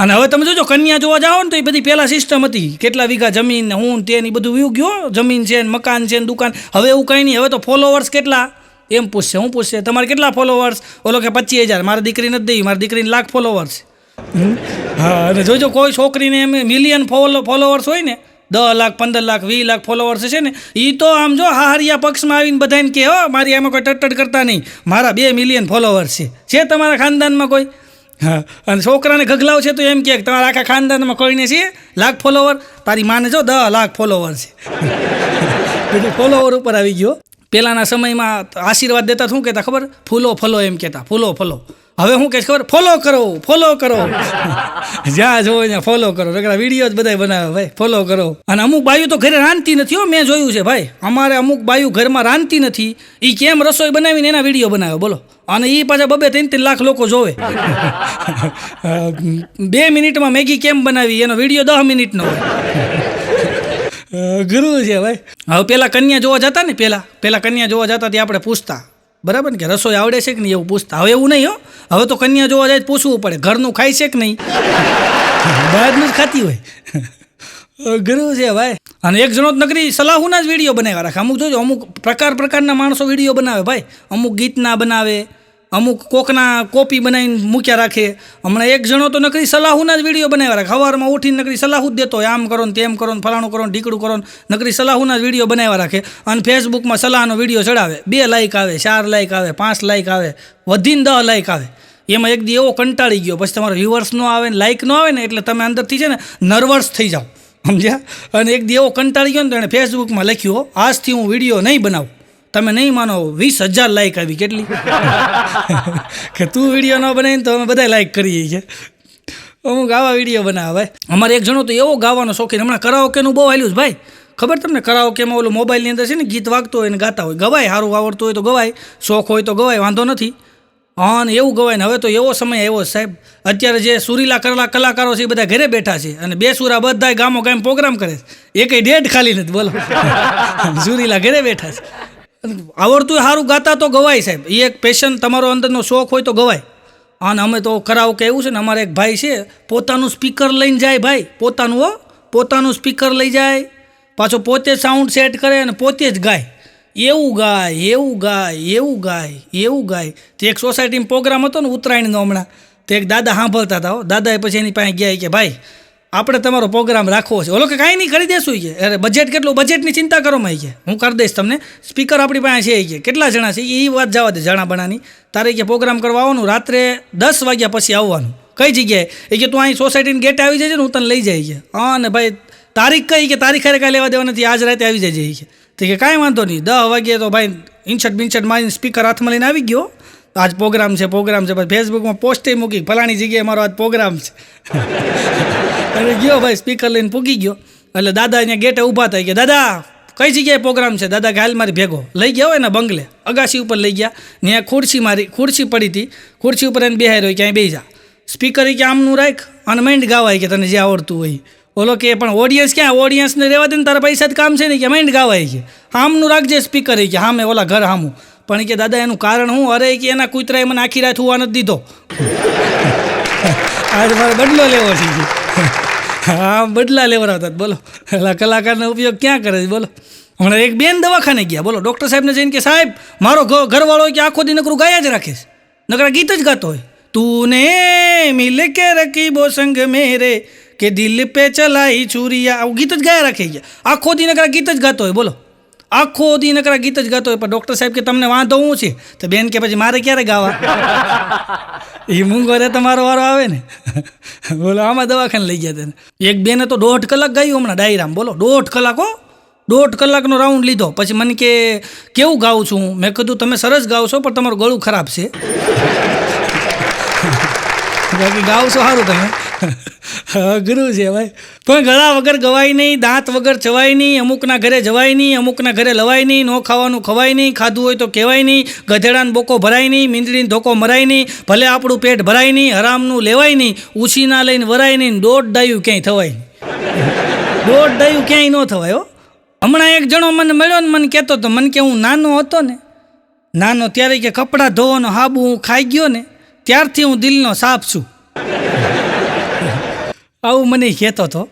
અને હવે તમે જોજો કન્યા જોવા જાઓ ને તો એ બધી પહેલાં સિસ્ટમ હતી, કેટલા વીઘા જમીન ને હું તે બધું વ્યૂ ગયો, જમીન છે ને મકાન છે ને દુકાન. હવે એવું કંઈ નહીં, હવે તો ફોલોવર્સ કેટલા એમ પૂછશે. હું પૂછશે તમારે કેટલા ફોલોવર્સ, ઓલો કે 25,000, મારી દીકરી નથી દઈ, મારી દીકરીને લાખ ફોલોવર્સ. હા, અને જોજો કોઈ છોકરીને એમ મિલિયન ફોલોવર્સ હોય ને, 10 લાખ 15 લાખ 20 લાખ ફોલોવર્સ છે ને, એ તો આમ જો હાહરિયા પક્ષમાં આવીને બધાને કહે હો મારી આમાં કોઈ ટટ્ટડ કરતા નહીં, મારા 2 મિલિયન ફોલોવર્સ છે તમારા ખાનદાનમાં કોઈ? હા, અને છોકરાને ગગલાવ છે તો એમ કહે કે તમારા આખા ખાનદાનમાં કોઈને છે લાખ ફોલોવર, તારી માને જો 10 લાખ ફોલોવર છે. બધું ફોલોવર ઉપર આવી ગયો. પહેલાંના સમયમાં આશીર્વાદ દેતા શું કહેતા ખબર? ફૂલો ફલો એમ કહેતા, ફૂલો ફલો. હવે શું કહે ખબર? ફોલો કરો, ફોલો કરો. જ્યાં જોવો ત્યાં ફોલો કરો. વિડીયો જ બધા બનાવે ભાઈ, ફોલો કરો. અને અમુક બાયું તો ઘરે રાંધતી નથી હો, મેં જોયું છે ભાઈ. અમારે અમુક બાયું ઘરમાં રાંધતી નથી, એ કેમ રસોઈ બનાવીને એના વિડીયો બનાવે બોલો. અને એ પાછા 2-3 લાખ લોકો જોવે. 2 મિનિટમાં મેગી કેમ બનાવી એનો વિડીયો 10 મિનિટનો હોય. ગુરુ છે ભાઈ. હવે પેલા કન્યા જોવા જતા ને, પેલા કન્યા જોવા જતા ત્યાં આપણે પૂછતા, બરાબર ને, કે રસોઈ આવડે છે કે નહીં એવું પૂછતા. હવે એવું નહીં હો, હવે તો કન્યા જોવા જાય પૂછવું પડે ઘરનું ખાય છે કે નહીં, બહારનું જ ખાતી હોય. ગુરુ છે ભાઈ. અને એક જણો જ નકરી સલાહુના જ વિડીયો બનાવ્યા રાખે. અમુક જોજો, અમુક પ્રકારના માણસો વિડીયો બનાવે ભાઈ. અમુક ગીતના બનાવે, અમુક કોકના કોપી બનાવીને મૂક્યા રાખે. હમણાં એક જણો તો નકરી સલાહુના જ વિડીયો બનાવ્યા રાખે. સવારમાં ઉઠીને નકરી સલાહુ જ દેતો હોય, આમ કરો ને તેમ કરો ને ફલાણું કરો ને ઢીકડું કરો ને, નકરી સલાહુના જ વિડીયો બનાવ્યા રાખે. અને ફેસબુકમાં સલાહનો વિડીયો ચડાવે, 2 લાઇક આવે, 4 લાઇક આવે, 5 લાઇક આવે, વધીને 10 લાઇક આવે. એમાં એક દી એવો કંટાળી ગયો, પછી તમારો વ્યુઅર્સ ન આવે ને લાઇક ન આવે ને, એટલે તમે અંદરથી છે ને નર્વસ થઈ જાઓ, સમજ્યા? અને એક દી એવો કંટાળી ગયો ને તો એણે ફેસબુકમાં લખ્યું, આજથી હું વિડીયો નહીં બનાવું. તમે નહીં માનો, 20,000 લાઇક આવી. કેટલી? કે તું વિડીયો ન બનાવીને તો અમે બધા લાઇક કરીએ છીએ. અમુક આવા વિડીયો બનાવે ભાઈ. અમારે એક જણો તો એવો ગાવાનો શોખીન, હમણાં કરાઓકેનું બહુ હાલ્યું છે ભાઈ. ખબર તમને? કરાઓકેમાં ઓલું મોબાઈલની અંદર છે ને ગીત વાગતો હોય ને ગાતા હોય. ગવાય, સારું આવડતું હોય તો ગવાય, શોખ હોય તો ગવાય, વાંધો નથી. હા, ને એવું ગવાય ને. હવે તો એવો સમય આવ્યો સાહેબ, અત્યારે જે સુરીલા કરેલા કલાકારો છે એ બધા ઘરે બેઠા છે અને બેસુરા બધા ગામો ગામ પ્રોગ્રામ કરે છે. એ કંઈ ડેટ ખાલી નથી બોલો. સુરીલા ઘરે બેઠા છે. આવડતું સારું ગાતા તો ગવાય સાહેબ, એ એક પેશન, તમારો અંદરનો શોખ હોય તો ગવાય. અને અમે તો કરાઓકે એવું છે ને, અમારે એક ભાઈ છે પોતાનું સ્પીકર લઈને જાય ભાઈ, પોતાનું સ્પીકર લઈ જાય, પાછો પોતે સાઉન્ડ સેટ કરે અને પોતે જ ગાય. એવું ગાય. તે એક સોસાયટીમાં પ્રોગ્રામ હતો ને ઉત્તરાયણનો હમણાં, તે એક દાદા સાંભળતા હતા. દાદાએ પછી એની પાસે ગયા કે ભાઈ આપણે તમારો પ્રોગ્રામ રાખવો છે. ઓલો કે કાંઈ નહીં, કરી દેશું કે. અરે બજેટ કેટલું, બજેટની ચિંતા કરો માં કે હું કરી દઈશ તમને, સ્પીકર આપણી પાસે છે કે. કેટલા જણા છે એ વાત જવા દે, જણા બનાની. તારે કે પ્રોગ્રામ કરવા આવવાનું રાત્રે 10 વાગ્યા પછી આવવાનું. કઈ જગ્યાએ? એ કે તું અહીં સોસાયટીની ગેટ આવી જાય છે ને, હું તને લઈ જાય છે. હા, ને ભાઈ તારીખ કઈ કે તારીખ કાંઈ લેવા દેવા નથી, આજ રાતે આવી જાય છે. તો કે કાંઈ વાંધો નહીં, 10 વાગ્યે તો ભાઈ ઇન્શર્ટ મારીને સ્પીકર હાથમાં લઈને આવી ગયો. આજ પ્રોગ્રામ છે. પછી ફેસબુકમાં પોસ્ટે મૂકી, ફલાણી જગ્યાએ મારો આજ પ્રોગ્રામ છે. અને ગયો ભાઈ, સ્પીકર લઈને પૂગી ગયો. એટલે દાદા અહીંયા ગેટે ઊભા થાય કે દાદા કઈ જગ્યાએ પ્રોગ્રામ છે? દાદા કે હાલ મારી ભેગો. લઈ ગયા હોય ને બંગલે, અગાસી ઉપર લઈ ગયા. ત્યાં ખુરશી પડી હતી, ખુરશી ઉપર એને બેહાર હોય, ક્યાંય બેસી જા. સ્પીકર કે આમનું રાખ અને માઇન્ડ ગાવાય કે તને જે આવડતું હોય. ઓલો કે પણ ઓડિયન્સ ક્યાં? ઓડિયન્સને રહેવા દે ને, તારા પૈસા જ કામ છે ને, કે માઇન્ડ ગાવાય છે. આમનું રાખજે સ્પીકર કે હામે ઓલા ઘર હામું. પણ કે દાદા એનું કારણ હું? અરે કે એના કૂતરાએ મને આખી રાત હોવા નથી દીધો. આજે મારે બદલો લેવો છે. હા, બદલા લેવડાવતા બોલો. એટલે કલાકારનો ઉપયોગ ક્યાં કરે છે બોલો. હમણાં એક બેન દવાખાને ગયા બોલો, ડૉક્ટર સાહેબને જઈને કે સાહેબ મારો ઘરવાળો કે આખો દી નકરું ગાયા જ રાખે છે, નકરા ગીત જ ગાતો હોય. તૂને મિલ કે રકીબો સંગ મેરે કે દિલ પે ચલાઈ છુરિયા, આવું ગીત જ ગાયા રાખે ગયા. આખો દી નકરા ગીત જ ગાતો હોય બોલો, આખો દી નકરા ગીત જ ગાતો હોય. પણ ડૉક્ટર સાહેબ કે તમને વાંધો શું છે? તો બેન કે પછી મારે ક્યારે ગાવા? એ મૂંગો રે તમારો વારો આવે ને. બોલો આમાં દવાખાને લઈ ગયા તેને. એક બેને તો 1.5 કલાક ગાયું હમણાં ડાયરામ બોલો. 1.5 કલાક હો, 1.5 કલાકનો રાઉન્ડ લીધો. પછી મને કે કેવું ગાઉં છું? મેં કીધું તમે સરસ ગાવ છો પણ તમારું ગળું ખરાબ છે. બાકી ગાવ છો સારું તમે. અઘરું છે ભાઈ. પણ ગળા વગર ગવાય નહીં, દાંત વગર ચવાય નહીં, અમુકના ઘરે જવાય નહીં, અમુકના ઘરે લવાય નહીં, નો ખાવાનું ખવાય નહીં, ખાધું હોય તો કહેવાય નહીં, ગધેડાને બોકો ભરાય નહીં, મીંદડીને ધોકો મરાય નહીં, ભલે આપણું પેટ ભરાય નહીં, હરામનું લેવાય નહીં, ઉછીના લઈને વરાય નહીં, 1.5 ડાયું ક્યાંય થવાય નહીં. 1.5 ડાયું ક્યાંય ન થવાય હો. હમણાં એક જણો મને મળ્યો ને, મને કહેતો હતો, મને કે હું નાનો હતો ને, ત્યારે કે કપડાં ધોવાનો હાબુ હું ખાઈ ગયો ને ત્યારથી હું દિલનો સાફ છું. આવું મને કહેતો હતો.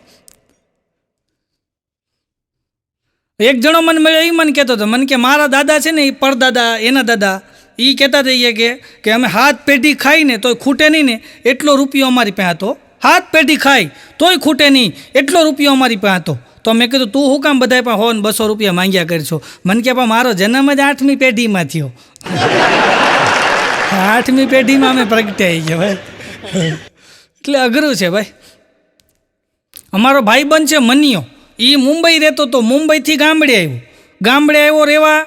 એક જણો મને મળ્યો, એ મને કહેતો હતો, મને કે મારા દાદા છે ને, એ પરદાદા એના દાદા એ કહેતા હતા કે અમે હાથ પેઢી ખાઈને તોય ખૂટે નહીં ને એટલો રૂપિયો અમારી પાસે હતો. હાથ પેઢી ખાઈ તોય ખૂટે નહીં એટલો રૂપિયો અમારી પાસે હતો. તો મેં કીધું તું શું કામ બધા પાસે 100 રૂપિયા માંગ્યા કરશો? મને કે મારો જન્મ જ 8મી પેઢીમાં થયો. 8મી પેઢીમાં અમે પ્રગટ્યા ગયા ભાઈ. એટલે અઘરું છે ભાઈ. અમારો ભાઈબંધ છે મનિયો, એ મુંબઈ રહેતો હતો. મુંબઈથી ગામડે આવ્યો રહેવા,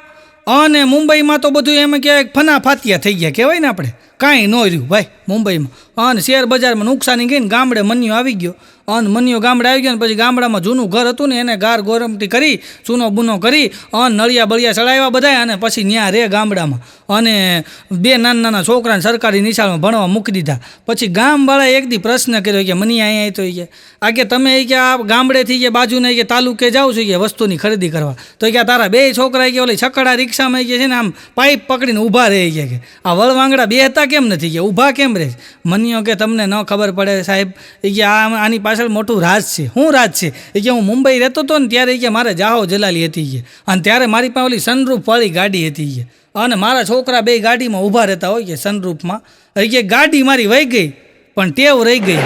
અને મુંબઈમાં તો બધું એમ કહેવાય ફના ફાતિયા થઈ ગયા કહેવાય ને આપણે, કાંઈ ન રહ્યું ભાઈ મુંબઈમાં. અને શેર બજારમાં નુકસાની ગઈને ગામડે મનિયો આવી ગયો. અને મનિયો ગામડે આવી ગયો ને પછી ગામડામાં જૂનું ઘર હતું ને એને ગાર ગોરમટી કરી, ચૂનો બૂનો કરી, અને નળિયા બળિયા ચડાવ્યા બધા, અને પછી ત્યાં રહે ગામડામાં. અને 2 નાના છોકરાને સરકારી નિશાળમાં ભણવા મૂકી દીધા. પછી ગામવાળાએ એક દી પ્રશ્ન કર્યો કે મની અહીંયા તો કે આ કે તમે કે આ ગામડેથી કે બાજુના કે તાલુકે જાઓ છો કે વસ્તુની ખરીદી કરવા, તો કે તારા 2 છોકરા કે ઓલી છકડા રિક્ષામાં કે છે ને આમ પાઇપ પકડીને ઊભા રહે કે આ વળવાંગડા બેહતા કેમ નથી કે ઊભા કેમ રહે? મનિયો કે તમને ન ખબર પડે સાહેબ, એ કે આની પાછળ મોટું રાજ છે. શું રાજ છે? એ કે હું મુંબઈ રહેતો હતો ને ત્યારે કે મારે જાહો જલાલી હતી કે, અને ત્યારે મારી પાસે ઓલી સનરૂફ વાળી ગાડી હતી કે, અને મારા છોકરા 2 ગાડીમાં ઊભા રહેતા હોય કે સનરૂફમાં. એ કે ગાડી મારી વહી ગઈ પણ ટેવ રહી ગઈ.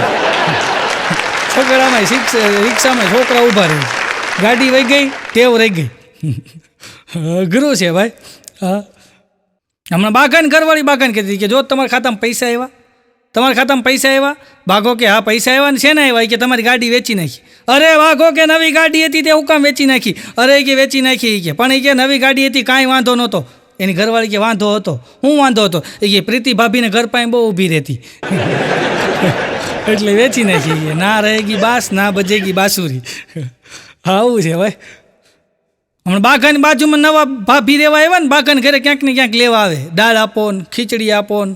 છકડામાં રિક્ષામાં છોકરા ઊભા રહે, ગાડી વહી ગઈ, ટેવ રહી ગઈ. અઘરું છે ભાઈ. હા, હમણાં બાગાન ઘરવાળી બાગાન કહેતી કે જો તમારા ખાતામાં પૈસા આવ્યા, તમારા ખાતામાં પૈસા આવ્યા? ભાગો કે હા પૈસા આવ્યા ને છે ને આવ્યા કે તમારી ગાડી વેચી નાખી. અરે વાઘો કે નવી ગાડી હતી તે હું કામ વેચી નાખી? અરે કે વેચી નાખી કે, પણ એ કે નવી ગાડી હતી કાંઈ વાંધો નહોતો. એની ઘરવાળી કે વાંધો હતો. હું વાંધો હતો? એ કે પ્રીતિ ભાભીને ઘર પાસે બહુ ઊભી રહેતી એટલે વેચી નાખી. ના રહેગી બાસ ના બજેગી બાંસુરી. આવું છે ભાઈ. હમણાં બાઘાની બાજુમાં નવા ભાભી રહેવા આવ્યા ને, બાઘાને ઘરે ક્યાંક ને ક્યાંક લેવા આવે. દાળ આપો ને ખીચડી આપો ને,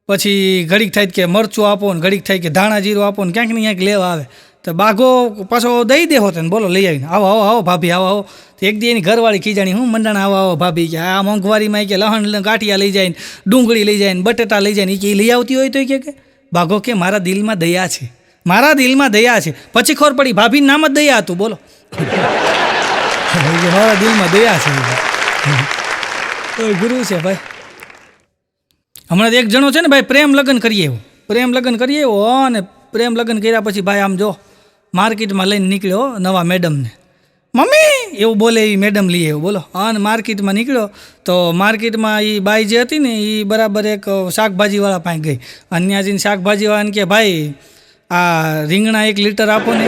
પછી ઘડીક થાય કે મરચું આપો ને, ઘડીક થાય કે ધાણા જીરું આપો ને, ક્યાંક ને ક્યાંક લેવા આવે. તો બાઘો પાછો દઈ દેવો તને, બોલો લઈ આવીને આવો આવો આવો ભાભી આવો આવો. તો એક દી એની ઘરવાળી ખીજાણી, હું મંડાણા આવો આવો ભાભી કે આ મોંઘવારીમાં કે લહણ ગાંઠિયા લઈ જાય ને, ડુંગળી લઈ જાય ને, બટેટા લઈ જાય ને, એ લઈ આવતી હોય તો કે બાઘો કે મારા દિલમાં દયા છે, મારા દિલમાં દયા છે. પછી ખબર પડી ભાભીનું નામ જ દયા હતું. બોલો મારા દિલમાં દયા છે. ગુરુ છે ભાઈ. હમણાં એક જણો છે ને ભાઈ પ્રેમ લગ્ન કરીએ એવો, અને પ્રેમ લગ્ન કર્યા પછી ભાઈ આમ જો માર્કેટમાં લઈને નીકળ્યો નવા મેડમને. મમ્મી એવું બોલે એ મેડમ લઈએ એવું બોલો. અને માર્કેટમાં નીકળ્યો તો માર્કેટમાં એ બાઈ જે હતી ને એ બરાબર એક શાકભાજીવાળા પાસે ગઈ, અને ત્યાં જઈને શાકભાજીવાળાને કે ભાઈ આ રીંગણા 1 લીટર આપો ને.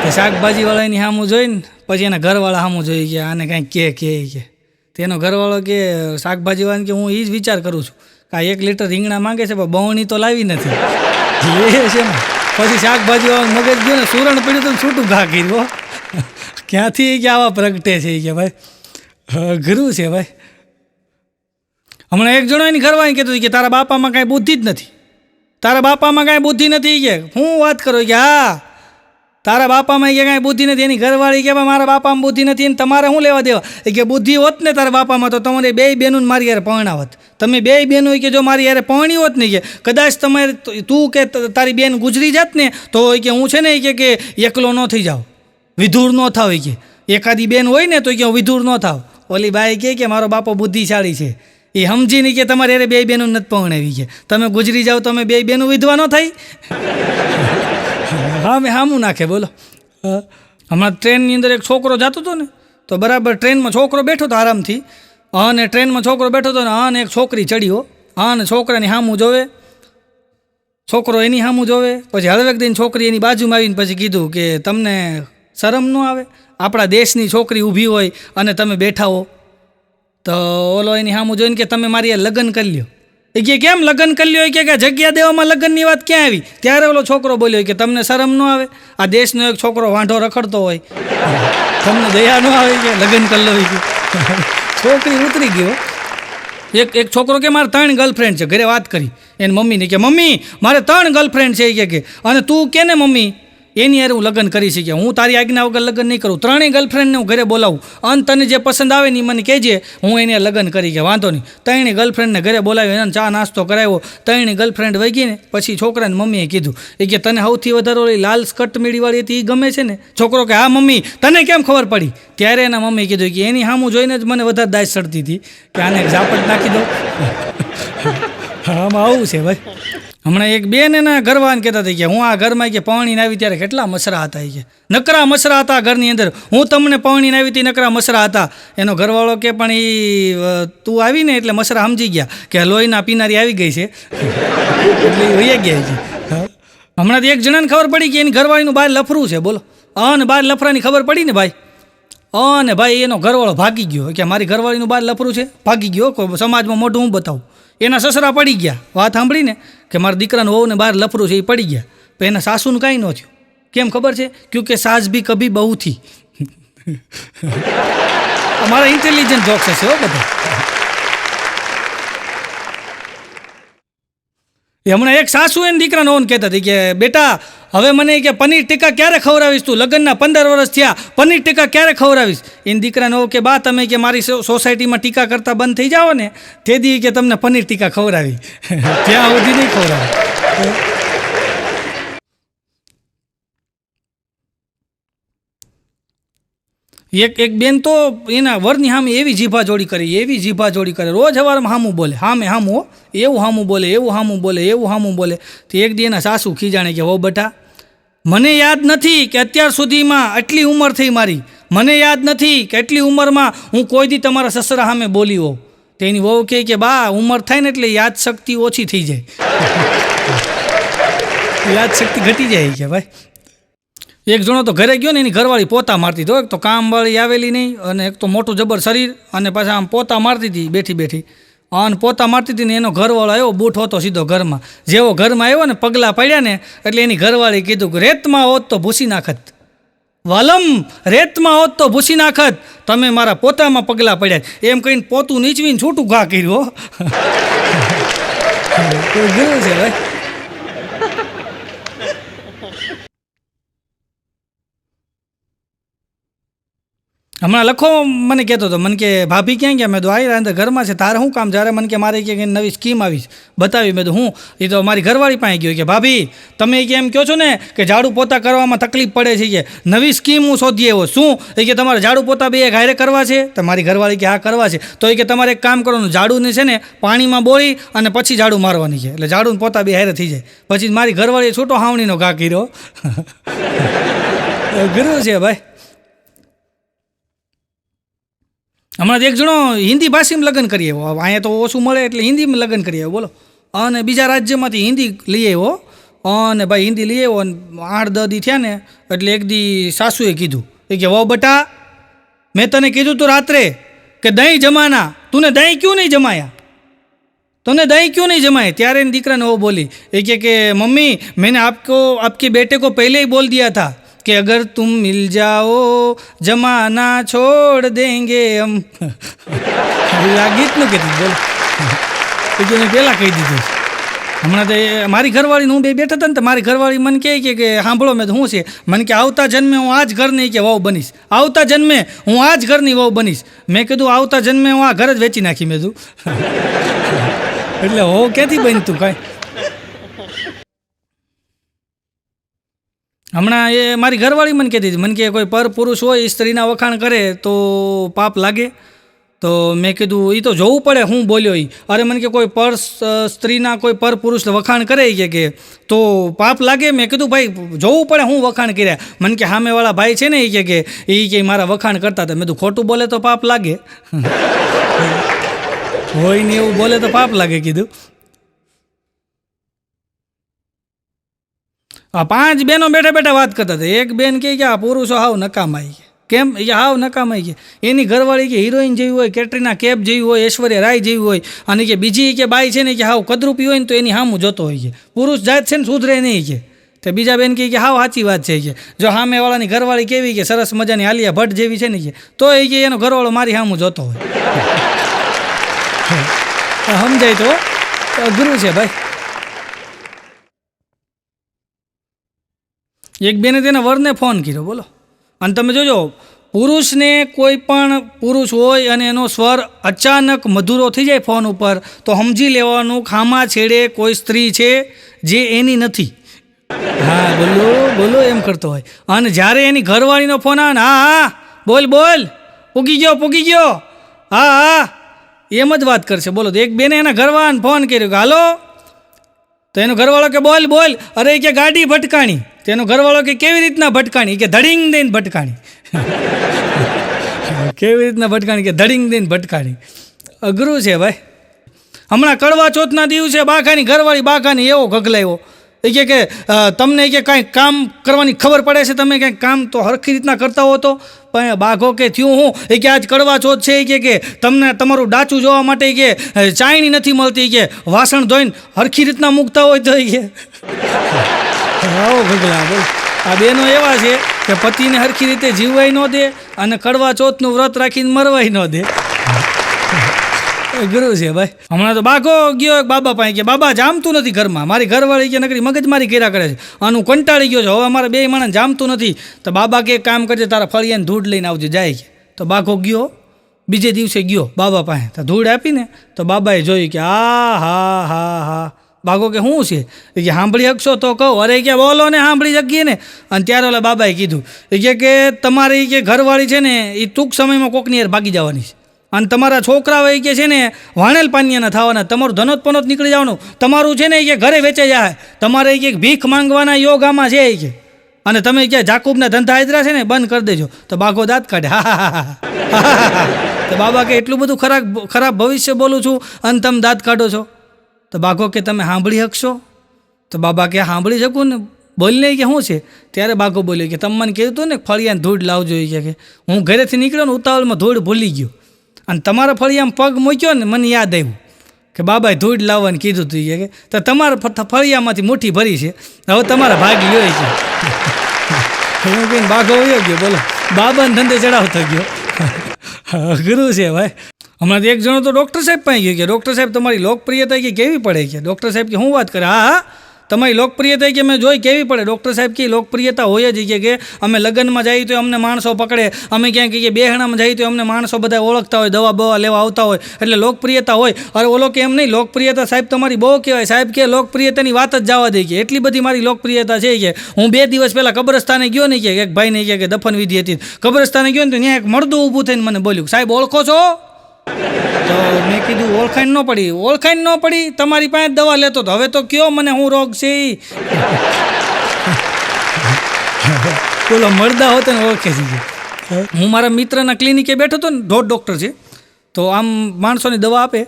કે શાકભાજીવાળા એની સામું જોઈને પછી એના ઘરવાળા સામું જોઈ કે આને કાંઈક કે તેનો ઘરવાળો કે શાકભાજીવાળાને કે હું એ જ વિચાર કરું છું કે આ 1 લીટર રીંગણા માંગે છે પણ બહુણી તો લાવી નથી એ છે ને. પછી શાકભાજીવાળા મગજ ગયો ને સુરણ પડ્યું તો છૂટું ઘા કર્યું. ક્યાંથી કે આવા પ્રગટે છે કે ભાઈ અઘરું છે ભાઈ. હમણાં એક જણો એની ઘરવાળી કહેતો કે તારા બાપામાં કાંઈ બુદ્ધિ જ નથી, તારા બાપામાં કાંઈ બુદ્ધિ નથી કે હું વાત કરો કે હા તારા બાપામાં કે કાંઈ બુદ્ધિ નથી. એની ઘરવાળી કે મારા બાપામાં બુદ્ધિ નથી ને તમારે શું લેવા દેવા? એ કે બુદ્ધિ હોત ને તારા બાપામાં તો તમારે 2 બહેનોને મારી યારે પરણાવત. તમે 2 બહેનો કે જો મારી યારે પરણી હોત ને કે કદાચ તમારે તું કે તારી બેન ગુજરી જાત ને તો કે હું છે ને કે એકલો ન થઈ જાઉં, વિધુર ન થાવ. કે એકાદી બેન હોય ને તો કે હું વિધુર ન થાવ. ઓલી બાઈ કે મારો બાપો બુદ્ધિશાળી છે, એ સમજીને કે તમારે યારે 2 બહેનો નથી પરણાવી. કે તમે ગુજરી જાઓ તમે 2 બહેનો વિધવા ન થાય. હા મેં હામું નાખે બોલો. હમણાં ટ્રેનની અંદર એક છોકરો જતો હતો ને, તો બરાબર ટ્રેનમાં છોકરો બેઠો હતો આરામથી, અને ટ્રેનમાં છોકરો બેઠો હતો ને, અને એક છોકરી ચડ્યો, અને છોકરાની સામું જોવે, છોકરો એની સામું જોવે. પછી હળવેક દઈને છોકરી એની બાજુમાં આવીને પછી કીધું કે તમને શરમ ન આવે? આપણા દેશની છોકરી ઊભી હોય અને તમે બેઠા હો. તો ઓલો એની સામું જોઈને કે તમે મારી લગ્ન કરી લ્યો. એ કે કેમ લગ્ન કરી લ્યો? કે જગ્યા દેવામાં લગ્નની વાત ક્યાં આવી? ત્યારે ઓલો છોકરો બોલ્યો કે તમને શરમ ન આવે? આ દેશનો એક છોકરો વાંઢો રખડતો હોય, તમને દયા ન આવે કે લગ્ન કરી લો? છોકરી ઉતરી ગયો. એક છોકરો કે મારે 3 ગર્લફ્રેન્ડ છે, ઘરે વાત કરી એની મમ્મીને કે મમ્મી મારે 3 ગર્લફ્રેન્ડ છે કે અને તું કે ને મમ્મી એની યાર હું લગ્ન કરી શક્યા, હું તારી આજ્ઞા વગર લગ્ન નહીં કરું. ત્રણેય ગર્લફ્રેન્ડને હું ઘરે બોલાવું અને તને જે પસંદ આવે ને એ મને કહેજે, હું એને લગ્ન કરી ગયા, વાંધો નહીં. ત્રણેય ગર્લફ્રેન્ડને ઘરે બોલાવ્યો, એને ચા નાસ્તો કરાવ્યો. ત્રણેય ગર્લફ્રેન્ડ વહી ગઈ ને પછી છોકરાને મમ્મીએ કીધું કે તને સૌથી વધારે ઓલી લાલ સ્કર્ટ મેળીવાળી હતી એ ગમે છે ને? છોકરો કે હા મમ્મી, તને કેમ ખબર પડી? ત્યારે એના મમ્મીએ કીધું કે એની સામું જોઈને જ મને વધારે દાજ ચડતી હતી કે આને ઝાપટ નાખી દઉં. આમાં આવું છે ભાઈ. હમણાં એક બેન એના ઘરવાળાને કહેતા હતા કે હું આ ઘરમાં કે પૌણીને આવી ત્યારે કેટલા મસરા હતા, કે નકરા મસરા હતા ઘરની અંદર, હું તમને પૌણીને આવી હતી નકરા મસરા હતા. એનો ઘરવાળો કે પણ એ તું આવીને એટલે મસરા સમજી ગયા કે લોહીના પીનારી આવી ગઈ છે એટલે એ વહી ગયા છે. હમણાં એક જણાને ખબર પડી કે એની ઘરવાળીનું બહાર લફરું છે, બોલો. અને બહાર લફરાની ખબર પડી ને ભાઈ, અને ભાઈ એનો ઘરવાળો ભાગી ગયો કે મારી ઘરવાળીનું બહાર લફરું છે, ભાગી ગયો. કોઈ સમાજમાં મોઢું હું બતાવું. એના સસરા પડી ગયા વાત સાંભળીને કે મારા દીકરાનું વહુને બહાર લફરું છે, એ પડી ગયા. પણ એના સાસુનું કાંઈ ન થયું. કેમ ખબર છે? ક્યોંકિ સાસ ભી કભી બહુ થી. અમારા ઇન્ટેલિજન્ટ જોક્સ છે હો બધા. એ હમણાં એક સાસુ એને દીકરાને ઓન કહેતા હતી કે બેટા હવે મને કે પનીર ટીકા ક્યારે ખવડાવીશ? તું લગ્નના 15 વર્ષ થયા, પનીર ટીકા ક્યારે ખવડાવીશ? એને દીકરાને કે બા તમે કે મારી સોસાયટીમાં ટીકા કરતા બંધ થઈ જાઓ ને તે દી કે તમને પનીર ટીકા ખવડાવી, ત્યાં સુધી નહીં ખવડાવે. એક બેન તો એના વરની સામે એવી જીભાજોડી કરી, એવી જીભાજોડી કરે, રોજ સવારમાં સામું બોલે, સામું એવું સામું બોલે, એવું સામું બોલે, એવું સામું બોલે. તો એક દી એના સાસુ ખીજાણે કે હો બેટા, મને યાદ નથી કે અત્યાર સુધીમાં આટલી ઉંમર થઈ મારી, મને યાદ નથી કે એટલી ઉંમરમાં હું કોઈ દી તમારા સસરા સામે બોલી હોઉં. તો એની વહુ કહે કે બા ઉંમર થાય ને એટલે યાદશક્તિ ઓછી થઈ જાય, યાદશક્તિ ઘટી જાય કે ભાઈ. એક જણો તો ઘરે ગયો ને એની ઘરવાળી પોતા મારતી હતી, એક તો કામવાળી આવેલી નહીં અને એક તો મોટું જબર શરીર અને પાછા આમ પોતા મારતી હતી બેઠી બેઠી. અને પોતા મારતી હતી ને એનો ઘરવાળો આવ્યો, બૂટ હોતો સીધો ઘરમાં. જેવો ઘરમાં આવ્યો ને પગલાં પડ્યા ને એટલે એની ઘરવાળી કીધું કે રેતમાં હોત તો ભૂસી નાખત, વાલમ રેતમાં હોત તો ભૂસી નાખત, તમે મારા પોતામાં પગલાં પડ્યા. એમ કહીને પોતું નીચવીને છૂટું ઘા કર્યું. ગયું છે ભાઈ. હમણાં લખો મને કહેતો હતો, મને કે ભાભી ક્યાં ગયા? મેં તો આવી અંદર ઘરમાં છે, તારે શું કામ? જ્યારે મને કે મારે કે નવી સ્કીમ આવી બતાવી. મેં તો હું એ તો મારી ઘરવાળી પાસે ગયો કે ભાભી તમે કેમ કહો છો ને કે ઝાડુ પોતા કરવામાં તકલીફ પડે છે, કે નવી સ્કીમ હું શોધી આવ્યો. શું? એ કે તમારે ઝાડુ પોતા બે ઘાયરે કરવા છે? તો મારી ઘરવાળી કે હા કરવા છે. તો એ કે તમારે એક કામ કરવાનું, ઝાડુને છે ને પાણીમાં બોળી અને પછી ઝાડુ મારવાની છે, એટલે ઝાડુ પોતા બે હારે થઈ જાય. પછી મારી ઘરવાળીએ છૂટો હાવણીનો ઘા કર્યો. ગુરુ છે ભાઈ. હમણાં એક જણો હિન્દી ભાષામાં લગ્ન કરી આવ્યો, અહીંયા તો ઓછું મળે એટલે હિન્દીમાં લગ્ન કરી આવ્યો, બોલો. અને બીજા રાજ્યમાંથી હિન્દી લઈ આવ્યો, અને ભાઈ હિન્દી લઈ આવ્યો અને 8-10 દી થયા ને એટલે એક દી સાસુએ કીધું કે વાહ બેટા, મેં તને કીધું તું રાત્રે કે દહીં જમાના, તુને દહીં ક્यों નહીં જમાયા, तुमने दही क्यों नहीं जमाए? ત્યારે એની દીકરાને वो बोली એ કે मम्मी मैंने आपके बेटे को पहले ही बोल दिया था कि अगर तुम मिल जाओ जमाना छोड़ देंगे हम. આ ગીતનું કીધું, બોલો. એ મેં પહેલાં કહી દીધું. હમણાં તો મારી ઘરવાળીને હું બે બેઠા હતા ને તો મારી ઘરવાળી મને કહે કે સાંભળો, મેં તો શું છે? મને કે આવતા જન્મે હું આ જ ઘરની કે વહુ બનીશ, આવતા જન્મે હું આ જ ઘરની વહુ બનીશ. મેં કીધું આવતા જન્મે હું આ ઘર જ વેચી નાખી. મેં તું એટલે હો ક્યાંથી બનતું કાંઈ. હમણાં એ મારી ઘરવાળી મને કહેતી હતી, મને કે કોઈ પર પુરુષ હોય સ્ત્રીના વખાણ કરે તો પાપ લાગે? તો મેં કીધું એ તો જોવું પડે હું બોલ્યો એ. અરે મને કે કોઈ પર સ્ત્રીના કોઈ પર પુરુષ વખાણ કરે કે તો પાપ લાગે? મેં કીધું ભાઈ જોવું પડે હું વખાણ કર્યા. મને કે સામેવાળા ભાઈ છે ને એ કે મારા વખાણ કરતા હતા. મેં કીધું ખોટું બોલે તો પાપ લાગે? હોય ને એવું બોલે તો પાપ લાગે કીધું. આ 5 બહેનો બેઠા બેઠા વાત કરતા હતા. એક બેન કે આ પુરુષો હાવ નકામાઈ. કેમ? એ હાવ નકામાઈ કે એની ઘરવાળી કે હિરોઈન જેવી હોય, કેટરીના કૈફ જેવી હોય, ઐશ્વર્યા રાય જેવી હોય, અને કે બીજી કે બાઈ છે ને કે હાવ કદરૂપી હોય ને તો એની સામું જોતો હોય કે પુરુષ જાત છે ને સુધરે નહીં કે. તો બીજા બેન કે હાવ સાચી વાત છે કે જો સામેવાળાની ઘરવાળી કેવી કે સરસ મજાની આલિયા ભટ્ટ જેવી છે ને કે તો એ કે એનો ઘરવાળો મારી સામું જોતો હોય. સમજાય તો અઘરું છે ભાઈ. એક બેને તેના વરને ફોન કર્યો, બોલો. અને તમે જોજો, પુરુષને કોઈ પણ પુરુષ હોય અને એનો સ્વર અચાનક મધુરો થઈ જાય ફોન ઉપર, તો સમજી લેવાનું ખામા છેડે કોઈ સ્ત્રી છે જે એની નથી. હા, બોલો બોલો એમ કરતો હોય. અને જ્યારે એની ઘરવાળીનો ફોન આવે ને, હા હા બોલ બોલ, પૂગી ગયો, હા હા એમ જ વાત કરશે. બોલો. તો એક બેને એના ઘરવાળાને ફોન કર્યો કે હાલો, તો એનો ઘરવાળો કે બોલ બોલ, અરે કે ગાડી ભટકાણી. તેનો ઘરવાળો કે કેવી રીતના ભટકાણી? કે ધડીંગ દઈને ભટકાણી. કેવી રીતના ભટકાણી? કે ધડીંગ દઈને ભટકાણી. અઘરું છે ભાઈ. હમણાં કડવા ચોથના દિવસે બાઘાની ઘરવાળી બાઘાની એવો ગગલાયો એ કે તમને કે કાંઈ કામ કરવાની ખબર પડે છે, તમે કંઈક કામ તો હરખી રીતના કરતા હો તો. પણ બાઘો કે થયું હું એ કે આજ કડવા ચોથ છે કે તમને તમારું ડાચું જોવા માટે કે ચાયણી નથી મળતી, કે વાસણ ધોઈને હરખી રીતના મૂકતા હોય તો કે આવો ગગલા. બોલ. આ બેનો એવા છે કે પતિને હરખી રીતે જીવવાય ન દે અને કડવા ચોથનું વ્રત રાખીને મરવાય ન દે. ગુરુ છે ભાઈ. હમણાં તો બાઘો ગયો બાબા પાસે કે બાબા જામતું નથી ઘરમાં, મારી ઘરવાળી કે નકરી મગજમારી કર્યા કરે છે, આનું કંટાળી ગયો છે, હવે અમારે બે માણસ જામતું નથી. તો બાબા કે કામ કરજે, તારા ફળિયાને ધૂળ લઈને આવજો જાય છે. તો બાઘો ગયો, બીજે દિવસે ગયો બાબા પાસે. તો ધૂળ આપીને તો બાબાએ જોયું કે હા. બાઘો કે શું છે? એ કે સાંભળી શકશો તો કહું. અરે કે બોલો ને, સાંભળી શકીએ ને. અને ત્યારે ઓલા બાબાએ કીધું એ કે તમારી કે ઘરવાળી છે ને એ ટૂંક સમયમાં કોકની યાર ભાગી જવાની છે, અને તમારા છોકરાઓ એ કે છે ને વાણેલ પાનિયાના થવાના, તમારું ધનોત પનોત નીકળી જવાનું, તમારું છે ને એ કે ઘરે વેચાઈ જાય, તમારે એ કે ભીખ માંગવાના યોગામાં છે એ કે, અને તમે ક્યાં જાકુબના ધંધા હાજરા છે ને બંધ કરી દેજો. તો બાઘો દાંત કાઢે, હા. તો બાબા કે એટલું બધું ખરાબ ભવિષ્ય બોલું છું અને તમે દાંત કાઢો છો? તો બાઘો કે તમે સાંભળી શકશો? તો બાબા કે સાંભળી શકું ને, બોલ નહીં કે શું છે? ત્યારે બાઘો બોલ્યો કે તમે મને કીધું હતું ને ફળિયાને ધૂળ લાવજો. એ કે હું ઘરેથી નીકળ્યો ને ઉતાવળમાં ધૂળ ભૂલી ગયો, અને તમારા ફળિયામાં પગ મૂક્યો ને મને યાદ આવ્યું કે બાબાએ ધૂળ લાવવાનું કીધું હતું. કે તો તમારા ફળિયામાંથી મુઠ્ઠી ભરી છે, હવે તમારા ભાગ લ્યો છે. એવું કહીને બાઘો વયો ગયો. બોલો. બાબાને ધંધે ચડાવતો ગયો. અઘરું છે ભાઈ. હમણાં એક જણો તો ડૉક્ટર સાહેબ પાસે ગયો કે ડૉક્ટર સાહેબ તમારી લોકપ્રિયતા કે કેવી પડે? કે ડૉક્ટર સાહેબ કે શું વાત કરે? હા તમારી લોકપ્રિયતા કે મેં જોઈ કેવી પડે? ડૉક્ટર સાહેબ કે લોકપ્રિયતા હોય જ કે અમે લગ્નમાં જઈએ તો અમને માણસો પકડે, અમે ક્યાંક કે બેહણામાં જઈએ તો અમને માણસો બધા ઓળખતા હોય, દવા બવા લેવા આવતા હોય, એટલે લોકપ્રિયતા હોય. અરે ઓલો કે એમ નહીં, લોકપ્રિયતા સાહેબ તમારી બહુ કહેવાય. સાહેબ કે લોકપ્રિયતાની વાત જ જવા દે, કે એટલી બધી મારી લોકપ્રિયતા છે કે હું 2 દિવસ પહેલાં કબ્રસ્તાને ગયો ને કે એક ભાઈને કે દફન વિધિ હતી, કબ્રસ્તાને ગયો ને તો ત્યાં એક મળદું ઊભું થઈને મને બોલ્યું, સાહેબ ઓળખો છો? તો મેં કીધું ઓળખાણ ન પડી, તમારી પાસે દવા લેતો તો, હવે તો કયો મને હું રોગ છે? બોલો. મળદા હોતો ને ઓળખે છે. હું મારા મિત્રના ક્લિનિકે બેઠો હતો ને, દોઢ ડૉક્ટર છે, તો આમ માણસોની દવા આપે,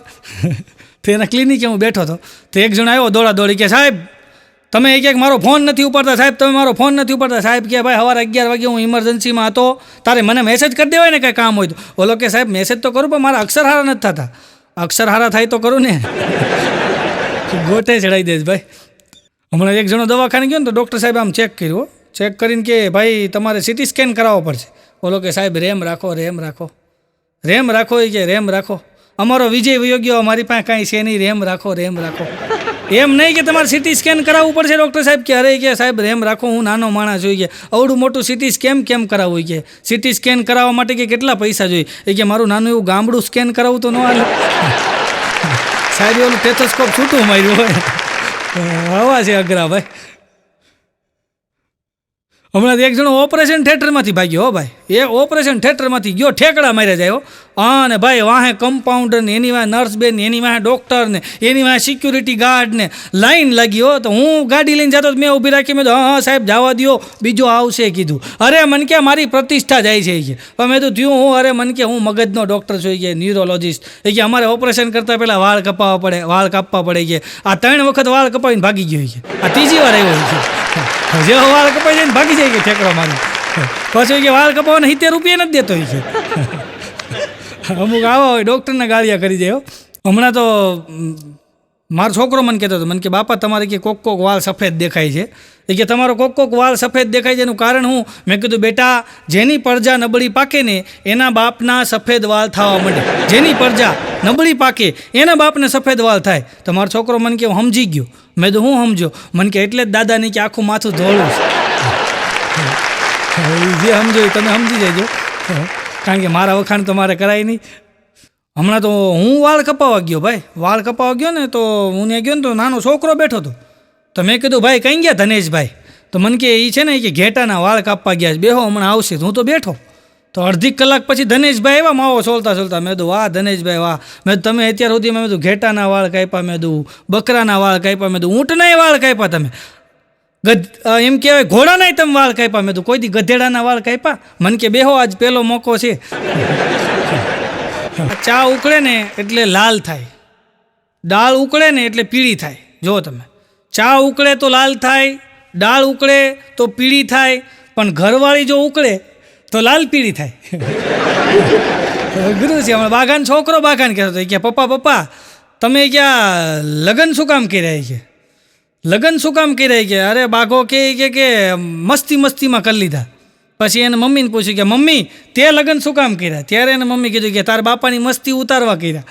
તો એના ક્લિનિકે હું બેઠો હતો. તો એક જણ આવ્યો દોડી કે સાહેબ તમે એક મારો ફોન નથી ઉપાડતા, સાહેબ તમે મારો ફોન નથી ઉપાડતા. સાહેબ કે ભાઈ સવારે 11 વાગે હું ઇમરજન્સીમાં હતો, તારે મને મેસેજ કરી દેવાય ને કંઈ કામ હોય તો. બોલો કે સાહેબ મેસેજ તો કરું પણ મારા અક્ષર હારા નથી થતા. અક્ષર હારા થાય તો કરું ને. ગોટે ચડાવી દેશ ભાઈ. હમણાં એક જણો દવાખાને ગયો ને તો ડૉક્ટર સાહેબ આમ ચેક કર્યું, ચેક કરીને કે ભાઈ તમારે સિટી સ્કેન કરાવવો પડશે. બોલો કે સાહેબ રેમ રાખો. એ કે રેમ રાખો, અમારો વિજય વયો ગયો, અમારી પાસે કાંઈ છે નહીં, રેમ રાખો. એમ નહીં કે તમારે સિટી સ્કેન કરાવવું પડશે ડૉક્ટર સાહેબ. કે અરે કે સાહેબ રેમ રાખો, હું નાનો માણસ જોઈએ, કે અવડું મોટું સિટી સ્કેન કેમ કરાવવું? કે સિટી સ્કેન કરાવવા માટે કે કેટલા પૈસા જોઈએ? એ કે મારું નાનું એવું ગામડું સ્કેન કરાવવું તો ન હાલે. સાહેબ ઓલું ટેથોસ્કોપ છૂટું માર્યું હોય. આવા છે અઘરા ભાઈ. હમણાં એક જણો ઓપરેશન થિયેટરમાંથી ભાગ્યો. હો ભાઈ, એ ઓપરેશન થિયેટરમાંથી ગયો, ઠેકડા માર્યા જાય. અને ભાઈ વાહે કમ્પાઉન્ડર ને, એની વાહે નર્સ બેન ને, એની વાહે ડૉક્ટર ને, એની વાહે સિક્યુરિટી ગાર્ડ ને, લાઈન લાગી. હો તો હું ગાડી લઈને જતો, મેં ઊભી રાખી, મેં હા સાહેબ જવા દો, બીજો આવશે કીધું. અરે મન કે મારી પ્રતિષ્ઠા જાય છે કે. પણ મેં તો થયું હું, અરે મન કે હું મગજનો ડૉક્ટર છું કે ન્યુરોલોજિસ્ટ. એ કે અમારે ઓપરેશન કરતાં પહેલાં વાળ કાપવા પડે કે આ 3 વખત વાળ કપાવીને ભાગી ગયો છે, આ 3જી વાર આવ્યો છે. જે વાળ કપાઈ જાય ને ભાગી જાય કે ઠેકડો મારી, પછી કે વાળ કપાવવાના 70 રૂપિયા નથી દેતો છે. અમુક આવા હોય ડૉક્ટરને ગાળિયા કરી જાય. હમણાં તો મારો છોકરો મને કહેતો હતો, મને કે બાપા તમારે કે કોક વાળ સફેદ દેખાય છે. એ કે તમારો કોક વાળ સફેદ દેખાય છે એનું કારણ હું? મેં કીધું બેટા, જેની પરજા નબળી પાકે ને એના બાપના સફેદ વાળ થવા માંડે. જેની પરજા નબળી પાકે એના બાપને સફેદ વાળ થાય. તો મારો છોકરો મને કે હું સમજી ગયો. મેં તો હું સમજો? મને કે એટલે જ દાદાની કે આખું માથું ધોળું છે. જે સમજો એ તમે સમજી જજો, કારણ કે મારા વખાણ તો મારે કરાય નહીં. હમણાં તો હું વાળ કપાવા ગયો ભાઈ, વાળ કપાવા ગયો ને તો હું ત્યાં ગયો ને તો નાનો છોકરો બેઠો હતો. તો મેં કીધું ભાઈ કઈ ગયા ધનેશભાઈ? તો મને કે એ છે ને કે ઘેટાના વાળ કાપવા ગયા છે, બેહો હમણાં આવશે. હું તો બેઠો. તો અડધી કલાક પછી ધનેશભાઈ એવા માવો સોલતા સોલતા. મેં કીધું વાહ ધનેશભાઈ વાહ. મેં તમે અત્યાર સુધી મેં કીધું ઘેટાના વાળ કાપ્યા, મેં કીધું બકરાના વાળ કાપ્યા, મેં કીધું ઊંટના વાળ કાપ્યા, તમે એમ કહેવાય ઘોડાના તમે વાળ કાપ્યા, મેં કીધું કોઈ દી ગધેડાના વાળ કાપ્યા? મને કે બેહો આજ પહેલો મોકો છે. ચા ઉકળે ને એટલે લાલ થાય, દાળ ઉકળે ને એટલે પીળી થાય. જો તમે, ચા ઉકળે તો લાલ થાય, દાળ ઉકળે તો પીળી થાય, પણ ઘરવાળી જો ઉકળે તો લાલ પીળી થાય. ગુરુ છે હમણાં બાગાન છોકરો બાગાન કહેતો હતો કે પપ્પા તમે ક્યાં લગ્ન શું કામ કર્યા? કે લગ્ન શું કામ કર્યા? કે અરે બાઘો કે મસ્તીમાં કરી લીધા. પછી એને મમ્મીને પૂછ્યું કે મમ્મી તે લગ્ન શું કામ કર્યા? ત્યારે એને મમ્મી કીધું કે તારા બાપાની મસ્તી ઉતારવા કર્યા.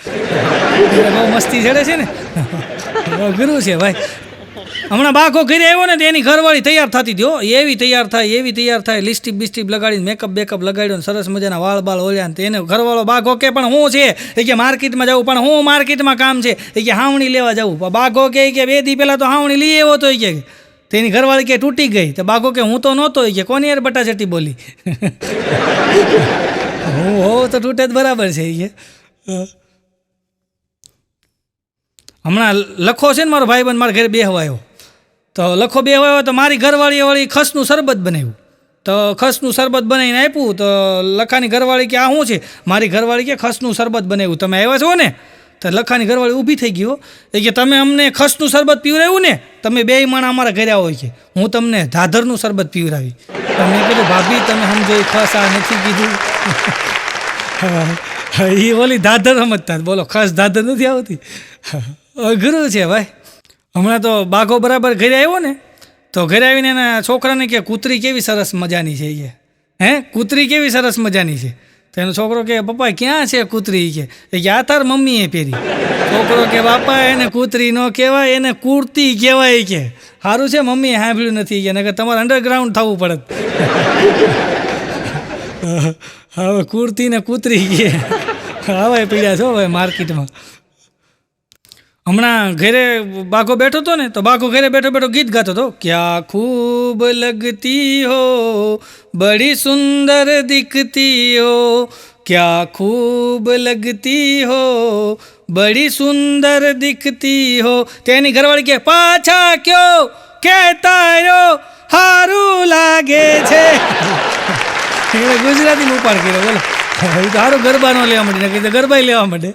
બહુ મસ્તી ચડે છે ને. ગુરુ છે ભાઈ. હમણાં બાઘો ઘરે આવ્યો ને તો એની ઘરવાળી તૈયાર થતી હતી. એવી તૈયાર થાય, લિસ્ટીપ બિસ્ટીપ લગાડીને મેકઅપ બેકઅપ લગાડ્યો ને સરસ મજાના વાળ બાળ ઓલ્યા ને એને ઘરવાળો બાઘો કે પણ હું છે એ કે માર્કેટમાં જવું, પણ હું માર્કેટમાં કામ છે એ કે હાવણી લેવા જવું. બાઘો કે 2 દી પહેલાં તો હાવણી લઈ આવ્યો તો કે તેની ઘરવાળી કે તૂટી ગઈ. તો બાઘો કે હું તો નહોતો, કે કોની યાર બટાચટી બોલી. હું હોવ તો તૂટે જ બરાબર છે એ. હમણાં લખો છે ને મારો ભાઈબંધ મારા ઘરે બેહવા આવ્યો. તો લખો બેહવા આવ્યો તો મારી ઘરવાળીએ વળી ખસનું શરબત બનાવ્યું. તો ખસનું શરબત બનાવીને આપ્યું. તો લખાની ઘરવાળી કે આ શું છે? મારી ઘરવાળી કે ખસનું શરબત બનાવ્યું, તમે આવ્યા છો ને? તો લખાની ઘરવાળી ઊભી થઈ ગયો એ કે તમે અમને ખસનું શરબત પીવડાવ્યું ને, તમે 2 માણા અમારા ઘરે આવો કે હું તમને ધાધરનું શરબત પીવડાવી. તો મેં કીધું ભાભી તમે સમજો ખસ આ નથી કીધું. એ ઓલી ધાધર સમજતા, બોલો ખસ ધાધર નથી આવતી. અઘરું છે ભાઈ. હમણાં તો બાઘો બરાબર ઘરે આવ્યો ને તો ઘરે આવીને એના છોકરાને કે કૂતરી કેવી સરસ મજાની છે કે કૂતરી કેવી સરસ મજાની છે. તો એનો છોકરો કે પપ્પા ક્યાં છે કૂતરી? કે આ તાર મમ્મીએ પહેરી. છોકરો કે બાપા એને કૂતરી ન કહેવાય, એને કુર્તી કહેવાય. કે સારું છે મમ્મીએ સાંભળ્યું નથી કે નકર તમારે અંડરગ્રાઉન્ડ થવું પડે. હવે કુર્તી ને કૂતરી કે હવે પીડ્યા છો હવે માર્કેટમાં. હમણાં ઘરે બાઘો બેઠો હતો ને તો બાઘો ઘરે બેઠો ગીત ગાતો હતો. ક્યા ખૂબ લગતી હો, બડી સુંદર દિખતી હો, ક્યા ખૂબ લગતી હો, બડી સુંદર દિખતી હો. તેની ઘરવાળી કે પાછા ક્યો કહેતા હારું લાગે છે. ગુજરાતીમાં ઉપાડ કર્યો. બોલો સારું ગરબા નો લેવા માંડી ને ગરબા લેવા માંડે.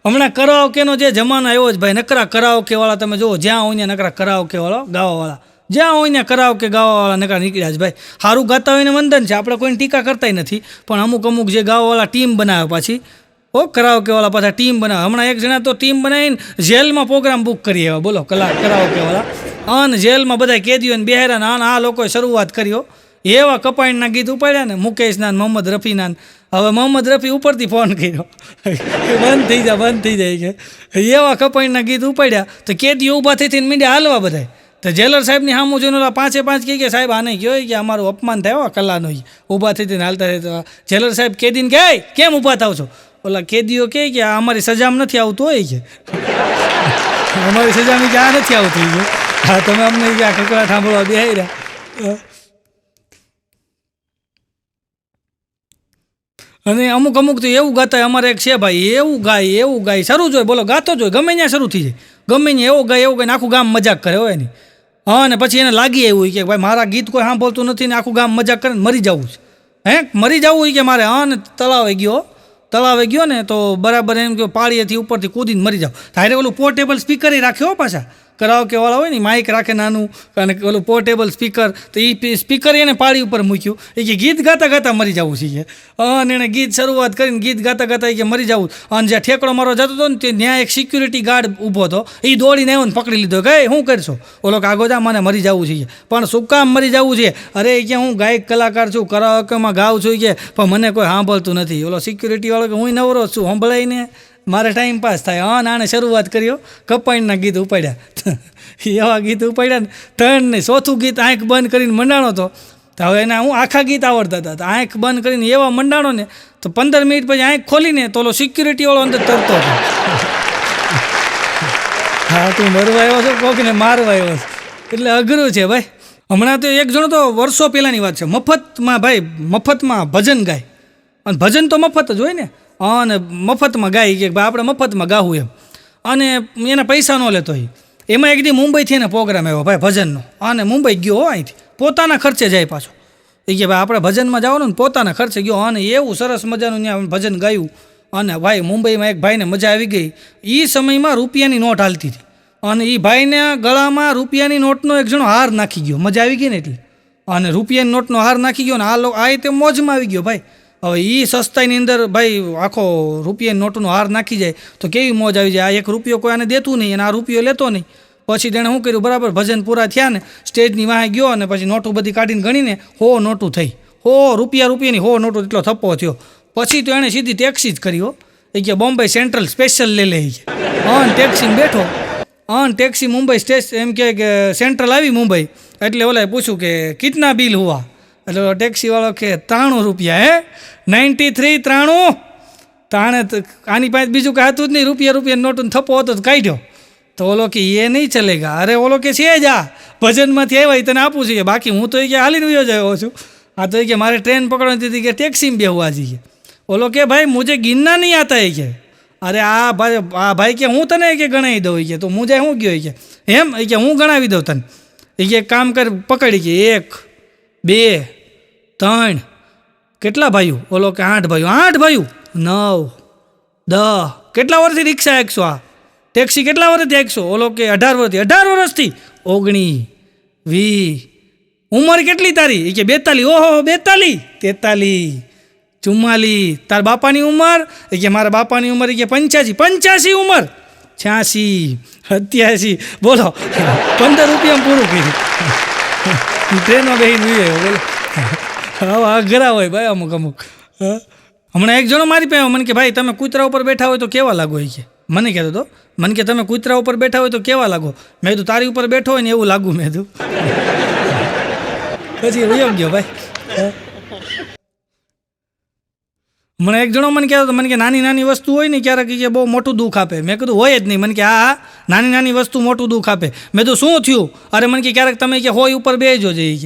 હમણાં કરાઓકેનો જે જમાનો આવ્યો જ ભાઈ, નકરા કરાઓકેવાળા તમે જુઓ, જ્યાં હોય ને નકરા કરાઓકેવાળા ગાવાવાળા, જ્યાં હોય ને કરાઓકે ગાવાવાળા નકરા નીકળ્યા જ ભાઈ. સારું ગાતા હોય ને વંદન છે, આપણે કોઈને ટીકા કરતા નથી, પણ અમુક જે ગાવાવાળા ટીમ બનાવે પાછી કરાઓકેવાળા પાછા ટીમ બનાવે. હમણાં એક જણા તો ટીમ બનાવીને જેલમાં પ્રોગ્રામ બુક કરી આવ્યા. બોલો કરાઓકેવાળા અને જેલમાં બધા કેદીઓને બેહેરા અને આ લોકોએ શરૂઆત કર્યો. એવા કપાઈના ગીત ઉપાડ્યા ને મુકેશના મોહમ્મદ રફીના. હવે મોહમ્મદ રફી ઉપરથી ફોન કર્યો બંધ થઈ જાય કે એવા કપાઈના ગીત ઉપાડ્યા. તો કેદીઓ ઊભા થઈને મીંડ્યા હાલવા બધા. તો જેલર સાહેબની સામું જોઈને ઓલા 5 કે સાહેબ આને કહો કે અમારું અપમાન થાય કલાનો. ઊભા થઈને હાલતા રહેતા જેલર સાહેબ કેદીને કહે કેમ ઊભા થાવ છો? ઓલા કેદીઓ કહે કે આ અમારી સજામાં નથી આવતું હોય કે અમારી સજામાં કે આ નથી આવતું. હા તમે અમને આ કકડા સાંભળવા બેહી રહ્યા. અને અમુક તો એવું ગાતા અમારે એક છે ભાઈ, એવું ગાય શરૂ જોઈએ. બોલો ગાતો જોઈએ ગમે ત્યાં શરૂ થઈ જાય, ગમે ત્યાં એવું ગાય આખું ગામ મજાક કરે હોય ને. હા અને પછી એને લાગી એવું કે ભાઈ મારા ગીત કોઈ સાંભળતું નથી ને આખું ગામ મજાક કરે ને મરી જવું છે. મરી જવું કે મારે. હા ને તળાવે ગયો ને તો બરાબર એમ કે પાળીએથી ઉપરથી કૂદીને મરી જાવ. તારે ઓલું પોર્ટેબલ સ્પીકર રાખ્યો પાછા કરાઓકેવાળા હોય ને, માઇક રાખે નાનું અને ઓલું પોર્ટેબલ સ્પીકર. તો એ સ્પીકર એને પાળી ઉપર મૂક્યું. એ કે ગીત ગાતા મરી જવું છે. અને એણે ગીત શરૂઆત કરીને ગીત ગાતા કે મરી જવું. અને જ્યાં ઠેકડો મારો જતો હતો ને ત્યાં એક સિક્યુરિટી ગાર્ડ ઊભો હતો. એ દોડીને આવ્યો ને પકડી લીધો. કે શું કરશો? ઓલો કાગો જા મને મરી જવું છે. પણ શું કામ મરી જવું છે? અરે કે હું ગાયક કલાકાર છું, કરાઓકેમાં ગાઉં છું કે પણ મને કોઈ સાંભળતું નથી. ઓલો સિક્યુરિટી વાળો કે હું નવરો છું, સંભળાઈને મારે ટાઈમ પાસ થાય. હા આણે શરૂઆત કર્યો કપાઈના ગીત ઉપાડ્યા. એવા ગીત ઉપાડ્યા ને 3 ને 4થું ગીત આંખ બંધ કરીને મંડાણો હતો. તો હવે એને હું આખા ગીત આવડતા હતા. તો આંખ બંધ કરીને એવા મંડાણો ને તો 15 મિનિટ પછી આંખ ખોલીને તો ઓલો સિક્યુરિટીવાળો અંદર તરતો હતો. હા, તું મરવા આવ્યો છો કોકને મારવા આવ્યો છો, એટલે અઘરું છે ભાઈ. હમણાં તો એક જણો તો વર્ષો પહેલાંની વાત છે, મફતમાં ભાઈ મફતમાં ભજન ગાય. અને ભજન તો મફત જ હોય ને, અને મફતમાં ગાય કે ભાઈ આપણે મફતમાં ગાવું એમ, અને એના પૈસા ન લેતો હોય. એમાં એક દી મુંબઈથી એને પ્રોગ્રામ આવ્યો ભાઈ ભજનનો, અને મુંબઈ ગયો અહીંથી પોતાના ખર્ચે જાય પાછો. એ કે ભાઈ આપણે ભજનમાં જવાનું ને પોતાના ખર્ચે ગયો, અને એવું સરસ મજાનું ત્યાં ભજન ગાયું. અને ભાઈ મુંબઈમાં એક ભાઈને મજા આવી ગઈ. એ સમયમાં રૂપિયાની નોટ હાલતી હતી, અને એ ભાઈને ગળામાં રૂપિયાની નોટનો એક જણો હાર નાખી ગયો. મજા આવી ગઈ ને એટલે, અને રૂપિયાની નોટનો હાર નાખી ગયો ને આ રીતે મોજમાં આવી ગયો ભાઈ. હવે એ સસ્તાઈની અંદર ભાઈ આખો રૂપિયાની નોટનો હાર નાખી જાય તો કેવી મોજ આવી જાય. આ 1 રૂપિયો કોઈ આને દેતું નહીં અને આ રૂપિયો લેતો નહીં. પછી તેણે શું કર્યું, બરાબર ભજન પૂરા થયા ને સ્ટેજની વાંહે ગયો, અને પછી નોટું બધી કાઢીને ગણીને 100 નોટું થઈ. 100 રૂપિયાની 100 નોટું એટલો થપ્પો થયો. પછી તો એણે સીધી ટેક્સી જ કરી. એ કે બોમ્બે સેન્ટ્રલ સ્પેશિયલ લે લે. ટેક્સીમાં બેઠો, ટેક્સી મુંબઈ સ્ટેશન એમ કે સેન્ટ્રલ આવી મુંબઈ, એટલે ઓલાએ પૂછ્યું કે કિતના બિલ હુઆ? એટલે ટેક્સીવાળો કે 93 રૂપિયા. હે 93 93? તાણે આની પાસે બીજું કાંઈ હતું જ નહીં, રૂપિયા નોટનો થપ્પો હતો તો કાઢ્યો. તો ઓલો કે એ નહીં ચલેગા. અરે ઓલો કે છે જ આ ભજનમાંથી આવ્યા તને આપું છું, બાકી હું તો એ કે હાલીને વયો જ આવ્યો છું. આ તો એ કે મારે ટ્રેન પકડવાની હતી કે ટેક્સીમાં બેહવું આજે. ઓલો કે ભાઈ મુझे गिनना नहीं आता है કે. અરે આ ભાઈ કે હું તને કે ગણાવી દઉં કે તો મુझे શું ગયો કે એમ કે હું ગણાવી દઉં તને. એ કે કામ કર, પકડી કે 1 2 3 કેટલા ભાઈઓ? ઓલો કે 8 ભાઈઓ. 8 ભાઈઓ 9 10 કેટલા વર્ષથી રિક્ષા એકસો? આ ટેક્સી કેટલા વર્ષથી એકસો? ઓલો કે 18 વર્ષથી. 18 વર્ષથી 19 20 ઉંમર કેટલી તારી? એ કે 42. ઓહો 42 43 44. તાર બાપાની ઉંમર? એ કે મારા બાપાની ઉંમર એ કે 85 ઉંમર 86 87. બોલો 15 રૂપિયામાં પૂરું કર્યું. ટ્રેનમાં બેસીને જોઈએ. બોલો આવા અઘરા હોય ભાઈ અમુક. હમણાં એક જણો મારી પાસે મને કે ભાઈ તમે કૂતરા ઉપર બેઠા હોય તો કેવા લાગો? એ કે મને કહેતો હતો, મને કે તમે કૂતરા ઉપર બેઠા હોય તો કેવા લાગો? મેં કીધું તારી ઉપર બેઠો હોય ને એવું લાગુ. મેં કીધું પછી વયો ગયો ભાઈ. મને એક જણો મને કહેતો હતો, મને કે નાની નાની વસ્તુ હોય ને ક્યારેક કે બહુ મોટું દુઃખ આપે. મેં કીધું હોય જ નહીં. મને કે હા નાની નાની વસ્તુ મોટું દુઃખ આપે. મેં કીધું શું થયું? અરે મને કે ક્યારેક તમે કે હોય ઉપર બેસજો છે. એ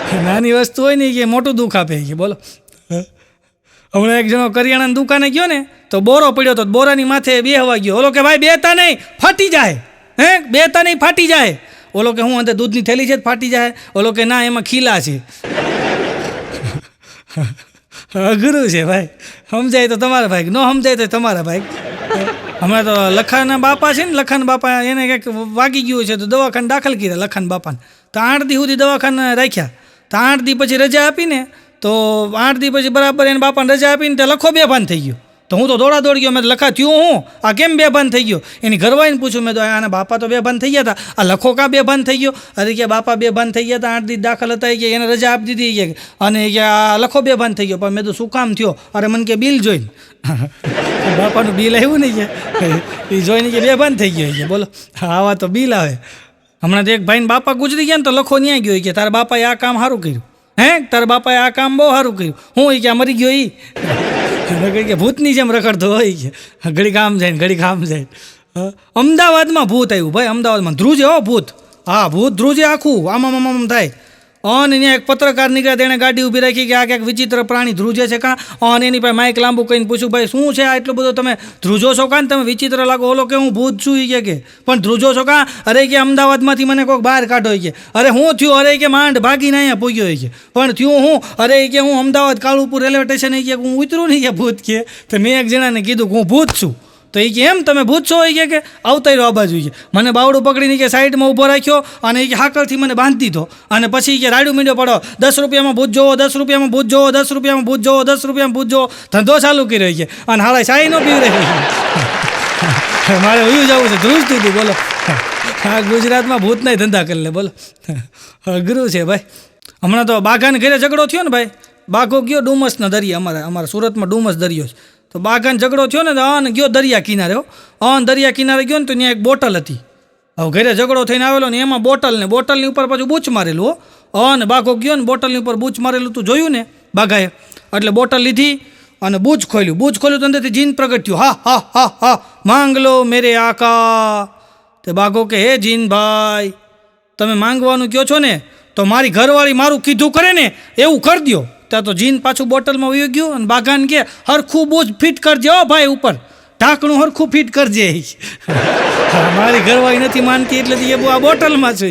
કે નાની વસ્તુ હોય ને કે મોટું દુઃખ આપે. કે બોલો હમણાં એક જણો કરિયાણાની દુકાને ગયો ને તો બોરો પડ્યો તો બોરાની માથે બેહવા ગયો. ઓલો કે ભાઈ બેતા નહીં ફાટી જાય. હે બેતા નહીં ફાટી જાય. ઓલો કે હું અંદર દૂધની થેલી છે ફાટી જાય? ઓલો કે ના એમાં ખીલા છે. અઘરું છે ભાઈ. સમજાય તો તમારા ભાઈ, ન સમજાય તો તમારા ભાઈ. હમણાં તો લખાના બાપા છે ને, લખાના બાપા એને કંઈક વાગી ગયું છે તો દવાખાને દાખલ કર્યા લખાના બાપાને. તો 8 દી સુધી દવાખાને રાખ્યા. તો 8 દી પછી રજા આપીને તો 8 દી પછી બરાબર એને બાપાને રજા આપીને ત્યાં લખો બેભાન થઈ ગયો. તો હું તો દોડ ગયો. મેં લખા થયું હું આ કેમ બેભાન થઈ ગયો? એની ઘરવાળીને પૂછ્યું. મેં તો આના બાપા તો બેભાન થઈ ગયા હતા, આ લખો કાં બેભાન થઈ ગયો? અરે કે બાપા બેભાન થઈ ગયા હતા, 8 દી દાખલ હતા કે એને રજા આપી દીધી કે, અને કે આ લખો બેભાન થઈ ગયો. પણ મેં તો શું કામ થયો? અરે મને કે બિલ જોઈને બાપાનું બિલ આવ્યું નહીં કે એ જોઈને કે બેભાન થઈ ગયો. કે બોલો આવા તો બિલ આવે. હમણાં તો એક ભાઈને બાપા ગુજરી ગયા ને તો લખો ન્યાય ગયો કે તારા બાપાએ આ કામ સારું કર્યું. હે તારા બાપાએ આ કામ બહુ સારું કર્યું. હું એ કે મરી ગયો એ કે ભૂતની જેમ રખડતો હોય કે ઘડી કામ જાય ને ઘડી કામ જાય. અમદાવાદમાં ભૂત આવ્યું ભાઈ. અમદાવાદમાં ધ્રુજે ભૂત. હા ભૂત ધ્રુજે આખું આમ થાય. અને ત્યાં એક પત્રકાર નીકળ્યા, તેણે ગાડી ઊભી રાખી કે આ ક્યાંક વિચિત્ર પ્રાણી ધ્રુજે છે કાં? અને એની પાસે માઇક લાંબુ કહીને પૂછ્યું ભાઈ શું છે આ એટલું બધું તમે ધ્રુજો છો કાં? તમે વિચિત્ર લાગો. ઓલો કે હું ભૂત છું એ કે પણ ધ્રુજો છો કાં? અરે કે અમદાવાદમાંથી મને કોઈક બહાર કાઢો કે. અરે હું થયું? અરે કે માંડ ભાગીને અહીંયા પૂગ્યો કે. પણ થયું હું? અરે કે હું અમદાવાદ કાળુપુર રેલવે સ્ટેશન કે હું ઉતરું નહીં કે ભૂત કે. તો મેં એક જણાને કીધું કે હું ભૂત છું. તો એ કે એમ તમે ભૂત છો? એ કે આવતા રહ્યો આ બાજુ. કે મને બાવડું પકડીને કે સાઈડમાં ઊભો રાખ્યો અને એ કે હાકલથી મને બાંધી દીધો. અને પછી કે રાડું મીંડો પડો 10 રૂપિયામાં ભૂત જોવો, 10 રૂપિયામાં ભૂત જોવો, 10 રૂપિયામાં ભૂત જોવો, 10 રૂપિયામાં ભૂત જોવો. ધંધો ચાલુ કર્યો કે અને હાળા સાઈ નો પીવ રહ્યો. મારે ઉયું જવું છે ધ્રુજતું હતું. બોલો હા ગુજરાતમાં ભૂતના ધંધા કરી લે. બોલો અઘરું છે ભાઈ. હમણાં તો બાઘાને ઘરે ઝઘડો થયો ને ભાઈ. બાઘો ગયો ડુમસના દરિયા. અમારા સુરતમાં ડુમસ દરિયો છે. તો બાઘાને ઝઘડો થયો ને તો અને ગયો દરિયા કિનારે. દરિયા કિનારે ગયો ને તો ત્યાં એક બોટલ હતી. હવે ઘરે ઝઘડો થઈને આવેલો ને એમાં બોટલની ઉપર પાછું બૂચ મારેલું. અને બાઘો ગયો ને બોટલની ઉપર બૂચ મારેલું તું જોયું ને બાઘાએ, એટલે બોટલ લીધી અને બૂચ ખોલ્યું તો અંદરથી જીન પ્રગટ થયું, હા હા હા હા માંગ લો મેરે આકા. તે બાઘો કે હે જીનભાઈ, તમે માંગવાનું કહો છો ને તો મારી ઘરવાળી મારું કીધું કરે ને એવું કરી દો. ત્યાં તો જીન પાછું બોટલમાં વયું ગયું અને બાઘાને કે હરખું બૂચ ફિટ કરજે હો ભાઈ, ઉપર ઢાંકણું હરખું ફિટ કરજે. મારી ઘરવાળી નથી માનતી એટલે એ આ બોટલમાં છે.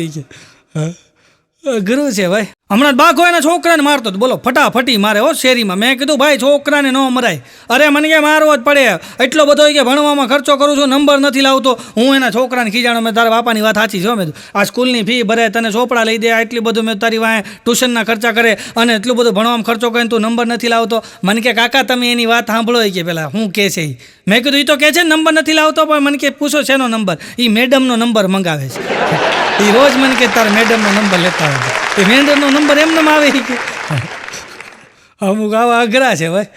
ગુરુ છે ભાઈ. હમણાં બાઘો એના છોકરાને મારતો હતો, બોલો ફટાફટી મારે હો શેરીમાં. મેં કીધું ભાઈ છોકરાને ન મરાય. અરે મને કે મારવો જ પડે, એટલો બધો કે ભણવામાં ખર્ચો કરું છું, નંબર નથી લાવતો. હું એના છોકરાને ખીજાણો, મેં તારા બાપાની વાત સાચી છે. મેં આ સ્કૂલની ફી ભરે, તને ચોપડા લઈ દે, એટલું બધું મેં તારી વાંહે ટ્યુશનના ખર્ચા કરે અને એટલું બધું ભણવામાં ખર્ચો કરીને તું નંબર નથી લાવતો. મને કે કાકા તમે એની વાત સાંભળો કે પહેલાં હું કહે છે. મેં કીધું એ તો કહે છે ને નંબર નથી લાવતો, પણ મને કે પૂછો શેનો નંબર? એ મેડમનો નંબર મંગાવે છે. એ રોજ મને કે તારા મેડમનો નંબર લેતા હોય. એ મેડમનો નંબર એમને આવે કે અમુક આવા અઘરા છે ભાઈ.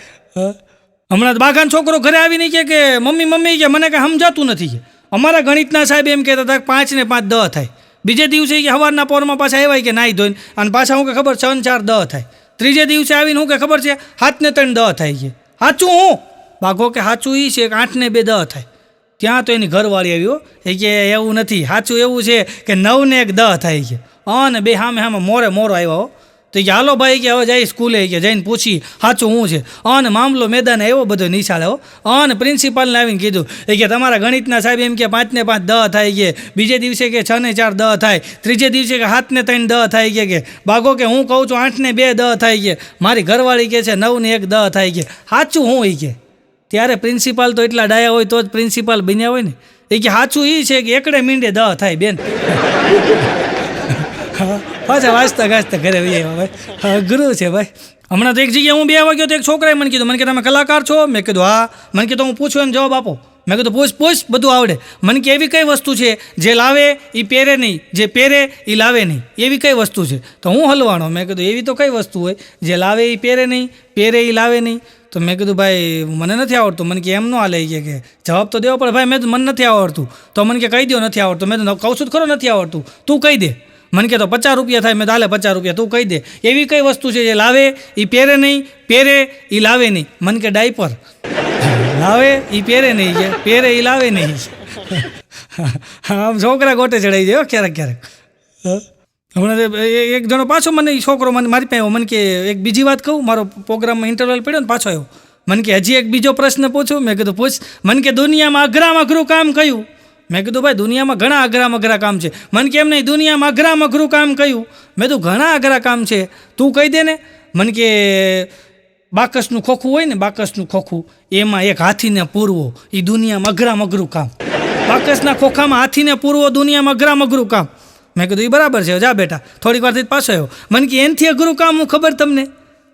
હમણાં બાઘાનો છોકરો ઘરે આવીને કે મમ્મી કે મને કાંઈ સમજાતું નથી. કે અમારા ગણિતના સાહેબ એમ કહેતા હતા 5 ને 5 10 થાય. બીજે દિવસે કે સવારના પોરમાં પાછા આવ્યા કે નાહી ધોઈને અને પાછા હું કે ખબર 6 ને 4 10 થાય. ત્રીજે દિવસે આવીને હું કે ખબર છે 7 ને 3 10 થાય. છે સાચું હું? બાઘો કે સાચું એ છે કે 8 ને 2 10 થાય. ત્યાં તો એની ઘરવાળી આવ્યો એ કે એવું નથી, સાચું એવું છે કે 9 ને 1 10 થાય. છે અને બે સામે મોરો આવ્યા હો. તો કે હાલો ભાઈ કે હવે જઈ સ્કૂલે કે જઈને પૂછી સાચું શું છે. અને મામલો મેદાને એવો બધો નિશાળે હો. અને પ્રિન્સિપાલને આવીને કીધું કે તમારા ગણિતના સાહેબ એમ કે 5 ને 5 10 થાય. કે બીજે દિવસે કે 6 ને 4 10 થાય. ત્રીજે દિવસે કે 7 ને 3 10 થાય. કે બાઘો કે હું કહું છું 8 ને 2 10 થાય. કે મારી ઘરવાળી કે છે 9 ને 1 10 થાય. કે સાચું હું? એ કે ત્યારે પ્રિન્સિપાલ તો એટલા ડાયા હોય તો જ પ્રિન્સિપાલ બન્યા હોય ને. એ કે સાચું એ છે કે એકડે મીંડે 10 થાય બેન. પાછા વાંચતા ગાજતા ઘરે ભાઈ. ગુરુ છે ભાઈ. હમણાં તો એક જગ્યાએ હું 2 વાગ્યો તો એક છોકરાએ મને કીધું, મને કે તમે કલાકાર છો? મેં કીધું હા. મને કીધું હું પૂછું એમ જવાબ આપો. મેં કીધું પૂછ બધું આવડે. મને કે એવી કઈ વસ્તુ છે જે લાવે એ પહેરે નહીં, જે પહેરે એ લાવે નહીં, એવી કઈ વસ્તુ છે? તો હું હલવાણો. મેં કીધું એવી તો કઈ વસ્તુ હોય જે લાવે એ પહેરે નહીં, પહેરે એ લાવે નહીં? તો મેં કીધું ભાઈ મને નથી આવડતું. મને કે એમ ન હાલે કે જવાબ તો દેવો પડે ભાઈ. મેં મને નથી આવડતું. તો મને કે કહી દો નથી આવડતું. મેં તો કહું છું ખરો નથી આવડતું, તું કહી દે. મને કે તો 50 રૂપિયા થાય. મેં તો હાલે 50 રૂપિયા, તું કહી દે. એવી કઈ વસ્તુ છે જે લાવે એ પહેરે નહીં, પહેરે એ લાવે નહીં? મને કે ડાયપર. લાવે એ પહેરે નહીં, છે પહેરે એ લાવે નહીં. આમ છોકરા ગોટે ચડાવી જાય ક્યારેક. હમણાં એક જણો પાછો મને એ છોકરો મને મારી પાસે આવ્યો. મને કે એક બીજી વાત કહું, મારો પ્રોગ્રામમાં ઇન્ટરવલ પડ્યો ને પાછો આવ્યો. મને કે હજી એક બીજો પ્રશ્ન પૂછું? મેં કીધું પૂછ. મને કે દુનિયામાં અઘરામાં અઘરું કામ કયું? મેં કીધું ભાઈ દુનિયામાં ઘણા અઘરા કામ છે. મને કેમ નહીં દુનિયામાં અઘરામાં અઘરું કામ કયું? મેં કીધું ઘણા અઘરા કામ છે, તું કહી દે ને. મને કે બાકસનું ખોખું હોય ને, બાકસનું ખોખું એમાં એક હાથીને પૂરવો એ દુનિયામાં અઘરામાં અઘરું કામ. બાકસના ખોખામાં હાથીને પૂરવો દુનિયામાં અઘરામાં અઘરું કામ. મેં કીધું એ બરાબર છે, જા બેટા. થોડીક વારથી પાછો આવ્યો. મને કે એનથી અઘરું કામ હું ખબર તમને?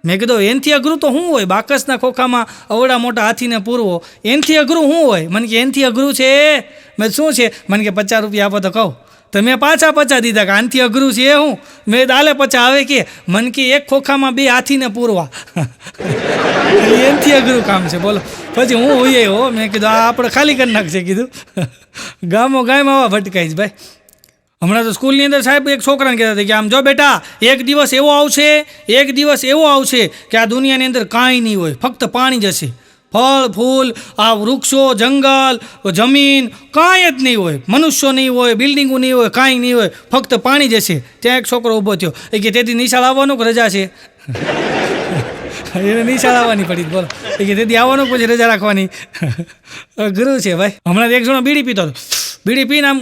મેં કીધું એનથી અઘરું તો શું હોય? બાકસના ખોખામાં અવડા મોટા હાથીને પૂરવો એનથી અઘરું શું હોય? મને કે એનથી અઘરું છે. મેં શું છે? મને કે 50 રૂપિયા આપો તો કહું. તો મેં પાછા 50 દીધા કે આનથી અઘરું છે હું? મેં દાલે 50 આવે કે મને કે એક ખોખામાં 2 હાથીને પૂરવા એનથી અઘરું કામ છે બોલો. પછી હું હોઈએ હો. મેં કીધું આ આપણે ખાલી કરી નાખશે. કીધું ગામો આવા ભટકાઈશ ભાઈ. હમણાં તો સ્કૂલની અંદર સાહેબ એક છોકરાને કહેતા હતા કે આમ જો બેટા એક દિવસ એવો આવશે કે આ દુનિયાની અંદર કાંઈ નહીં હોય, ફક્ત પાણી જ હશે. ફળ ફૂલ, આ વૃક્ષો, જંગલ, જમીન કાંઈ જ નહીં હોય. મનુષ્યો નહીં હોય, બિલ્ડિંગો નહીં હોય, કાંઈ નહીં હોય, ફક્ત પાણી જ હશે. ત્યાં એક છોકરો ઊભો થયો એ કે તેથી નિશાળ આવવાનું કે રજા છે? એને નિશાળ આવવાની પડી બોલો. એ કે તેથી આવવાનું પછી રજા રાખવાની. ગુરુ છે ભાઈ. હમણાં એક જણો બીડી પીતો હતો. બીડી પીને આમ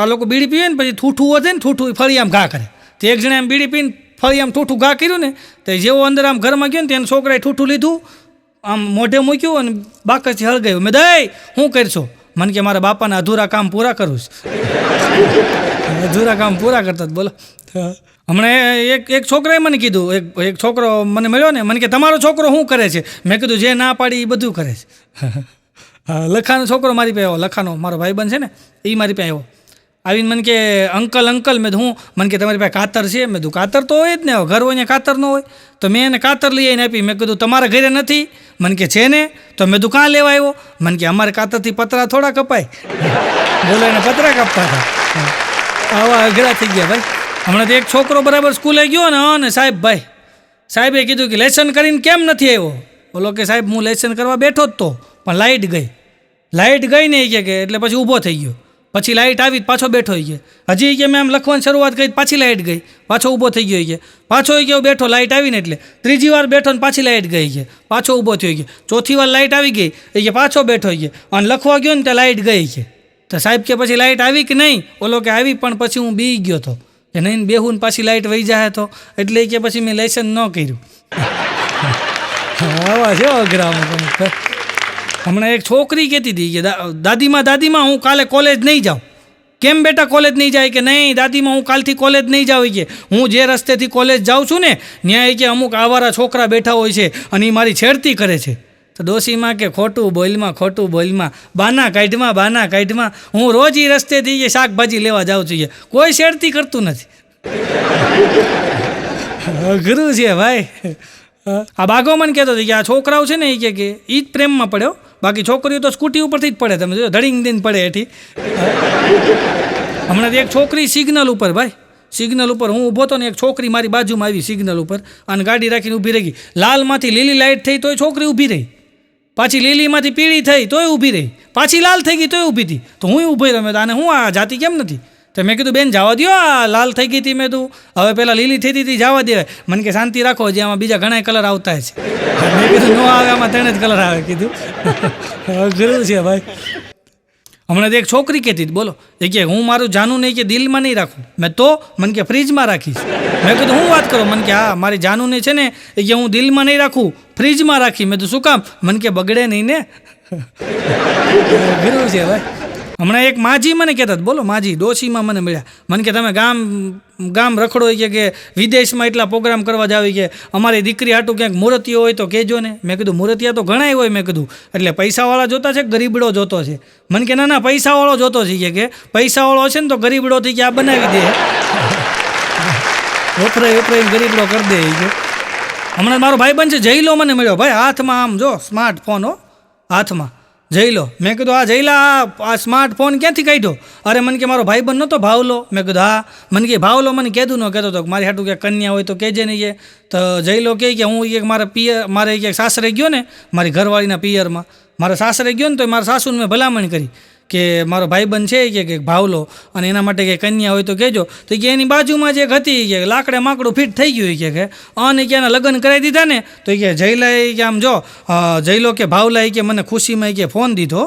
આ લોકો બીડી પીવે ને પછી ઠૂઠું વધે ને, ઠૂઠું ફરી આમ ઘા કરે. તો એક જણે આમ બીડી પીને ફરી આમ ઠૂઠું ઘા કર્યું ને, તો જેવો અંદર આમ ઘરમાં ગયો ને તેને છોકરાએ ઠૂઠું લીધું, આમ મોઢે મૂક્યું અને બાકસથી હળગાવ્યું. મેં દઈ શું કરશો? મને કે મારા બાપાના અધૂરા કામ પૂરા કરું છું. અધૂરા કામ પૂરા કરતા બોલો. હમણાં એક છોકરાએ મને કીધું, એક છોકરો મને મળ્યો ને, મને કે તમારો છોકરો શું કરે છે? મેં કીધું જે ના પાડી એ બધું કરે છે. લખાનો છોકરો મારી પાસે આવ્યો. લખાનો મારો ભાઈબંધ છે ને એ મારી પાસે આવ્યો. આવીને મને કે અંકલ મેં હું મને કે તમારી પાસે કાતર છે? મેં કીધું કાતર તો હોય જ ને, ઘર હોય ને કાતર ન હોય. તો મેં એને કાતર લઈ આવીને આપી. મેં કીધું તમારા ઘરે નથી? મને કે છે ને. તો મેં દુકાન લેવા આવ્યો. મને કે અમારે કાતરથી પતરા થોડા કપાય. બોલો એને પતરા કાપતા હતા. આવા અઘરા થઈ ગયા ભાઈ. હમણાં તો એક છોકરો બરાબર સ્કૂલે ગયો ને સાહેબ ભાઈ સાહેબે કીધું કે લેસન કરીને કેમ નથી આવ્યો? બોલો કે સાહેબ હું લેસન કરવા બેઠો જ તો, પણ લાઇટ ગઈ ને એ કે એટલે પછી ઊભો થઈ ગયો. પછી લાઇટ આવી પાછો બેઠો કે હજી કે મેં આમ લખવાની શરૂઆત કરી પાછી લાઇટ ગઈ, પાછો ઊભો થઈ ગયો કે પાછો કે બેઠો લાઇટ આવીને એટલે ત્રીજી વાર બેઠો ને પાછી લાઇટ ગઈ કે પાછો ઊભો થયો કે ચોથી વાર લાઇટ આવી ગઈ કે પાછો બેઠો કે અને લખવા ગયો ને ત્યાં લાઇટ ગઈ કે તો સાહેબ કે પછી લાઇટ આવી કે નહીં? ઓલો કે આવી, પણ પછી હું બી ગયો હતો કે નહીં બેહું ને પાછી લાઇટ વહી જાય તો એટલે કે પછી મેં લેસન ન કર્યું. આવા છે અઘરા. હમણાં એક છોકરી કહેતી હતી કે દાદીમાં હું કાલે કોલેજ નહીં જાઉં. કેમ બેટા કોલેજ નહીં જાય? કે નહીં દાદીમાં હું કાલથી કોલેજ નહીં જાઉં. કે હું જે રસ્તેથી કોલેજ જાઉં છું ને ત્યાં કે અમુક આવારા છોકરા બેઠા હોય છે અને એ મારી છેડતી કરે છે. તો ડોશીમાં કે ખોટું બોલમાં બાના કાઢમાં હું રોજ એ રસ્તેથી કે શાકભાજી લેવા જાઉં છું. કોઈ છેડતી કરતું નથી. અઘરું છે ભાઈ. આ બાગો મને કહેતો હતો કે આ છોકરાઓ છે ને એ કે એ જ પ્રેમમાં પડ્યો, બાકી છોકરીઓ તો સ્કૂટી ઉપરથી જ પડે. તમે જો ધડીંગ દઈને પડે એથી. હમણાં એક છોકરી સિગ્નલ ઉપર હું ઊભો હતો ને એક છોકરી મારી બાજુમાં આવી સિગ્નલ ઉપર અને ગાડી રાખીને ઊભી રહી ગઈ. લાલમાંથી લીલી લાઇટ થઈ તોય છોકરી ઊભી રહી, પાછી લીલીમાંથી પીળી થઈ તોય ઊભી રહી, પાછી લાલ થઈ ગઈ તોય ઊભી હતી. તો હું ઊભી રહ્યો આને હું આ જાતિ કેમ નથી? તો મેં કીધું બેન જવા દો, આ લાલ થઈ ગઈ હતી. મેં તું હવે પહેલાં લીલી થઈ હતી જવા દેવાય. મને કે શાંતિ રાખો, જે આમાં બીજા ઘણા કલર આવતા છે. મેં કીધું ન આવે, આમાં 3 જ કલર આવે. કીધું અઘરું છે ભાઈ. હમણાં એક છોકરી કહેતી હતી, બોલો એ કે હું મારું જાનું નહીં કે દિલમાં નહીં રાખું. મેં તો મને કે ફ્રીજમાં રાખીશ. મેં કીધું હું વાત કરો? મને કે હા મારી જાનુને છે ને એ કે હું દિલમાં નહીં રાખું, ફ્રીજમાં રાખી. મેં તો શું કામ? મને કે બગડે નહીં ને. અઘરું છે ભાઈ. હમણાં એક માજી મને કહેતા, બોલો માજી ડોશીમાં મને મળ્યા. મને કે તમે ગામ રખડો કે વિદેશમાં એટલા પ્રોગ્રામ કરવા જાવ કે અમારી દીકરી હાટું ક્યાંક મૂર્તિઓ હોય તો કહેજો ને. મેં કીધું મૂર્તિયા તો ઘણાય હોય. મેં કીધું એટલે પૈસાવાળા જોતા છે ગરીબડો જોતો છે? મને કે ના પૈસાવાળો જોતો છે. કે પૈસાવાળો છે ને તો ગરીબડોથી કે આ બનાવી દે, વપરાય ગરીબડો કરી દે. કે હમણાં મારો ભાઈબંધ છે જયલો મને મળ્યો ભાઈ, હાથમાં આમ જો સ્માર્ટફોન હાથમાં જયલો. મેં કીધું હા જયલા આ સ્માર્ટફોન ક્યાંથી કાઢ્યો? અરે મને કે મારો ભાઈબંધ નહોતો ભાવલો. મેં કીધું હા. મને કે ભાવલો મને કહેતું ન કહેતો હતો મારી હાટું કે કન્યા હોય તો કહેજે નહીં. તો જયલો કહે કે હું એક મારે એક સાસરે ગયો ને મારી ઘરવાળીના પિયરમાં, મારા સાસરે ગયો ને તો મારા સાસુને મેં ભલામણ કરી કે મારો ભાઈબંધ છે કે ભાવલો અને એના માટે કે કન્યા હોય તો કહેજો. તો કે એની બાજુમાં જે એક હતી કે લાકડે માકડું ફિટ થઈ ગયું કે અને કે એના લગ્ન કરાવી દીધા ને તો કે જયલાએ કે આમ જો જયલો કે ભાવલાએ કે મને ખુશીમાં કે ફોન દીધો.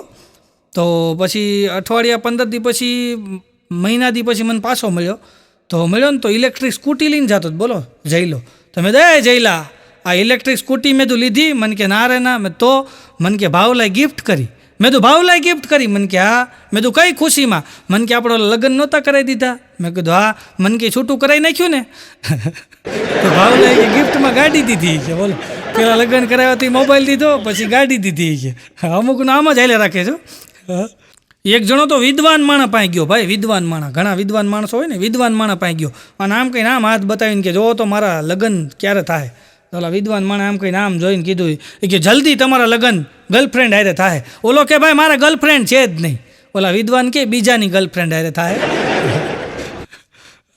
તો પછી અઠવાડિયા 15 દી પછી મહિના દી પછી મને પાછો મળ્યો. તો મળ્યો ને તો ઇલેક્ટ્રિક સ્કૂટી લઈને જતો બોલો જયલો. તમે દે જયલા આ ઇલેક્ટ્રિક સ્કૂટી મેં તું લીધી? મને કે ના રે ના. મેં તો મને કે ભાવલાએ ગિફ્ટ કરી. મેં તો ભાવલાએ ગિફ્ટ કરી. મને કે હા. મેં તો કઈ ખુશીમાં? મને કે આપણો લગ્ન નહોતા કરાવી દીધા? મેં કીધું હા. મને કે છૂટું કરાવી નાખ્યું ને. તો ભાવલાએ કે ગિફ્ટમાં ગાડી દીધી છે. બોલો પેલા લગ્ન કરાવ્યાથી મોબાઈલ દીધો, પછી ગાડી દીધી છે. અમુકનું આમ જ હાલે રાખે છો. એક જણો તો વિદ્વાન માણસ પાસે ગયો ભાઈ, વિદ્વાન માણસ, ઘણા વિદ્વાન માણસો હોય ને, વિદ્વાન માણસ પાસે ગયો અને આમ કંઈ નામ હાથ બતાવીને કે જો તો મારા લગ્ન ક્યારે થાય. ઓલા વિદ્વાન માણસ આમ કંઈ નામ જોઈને કીધું કે જલ્દી તમારા લગ્ન ગર્લફ્રેન્ડ હારે થાય. ઓલો કે ભાઈ મારા ગર્લફ્રેન્ડ છે જ નહીં. ઓલા વિદ્વાન કે બીજાની ગર્લફ્રેન્ડ હારે થાય.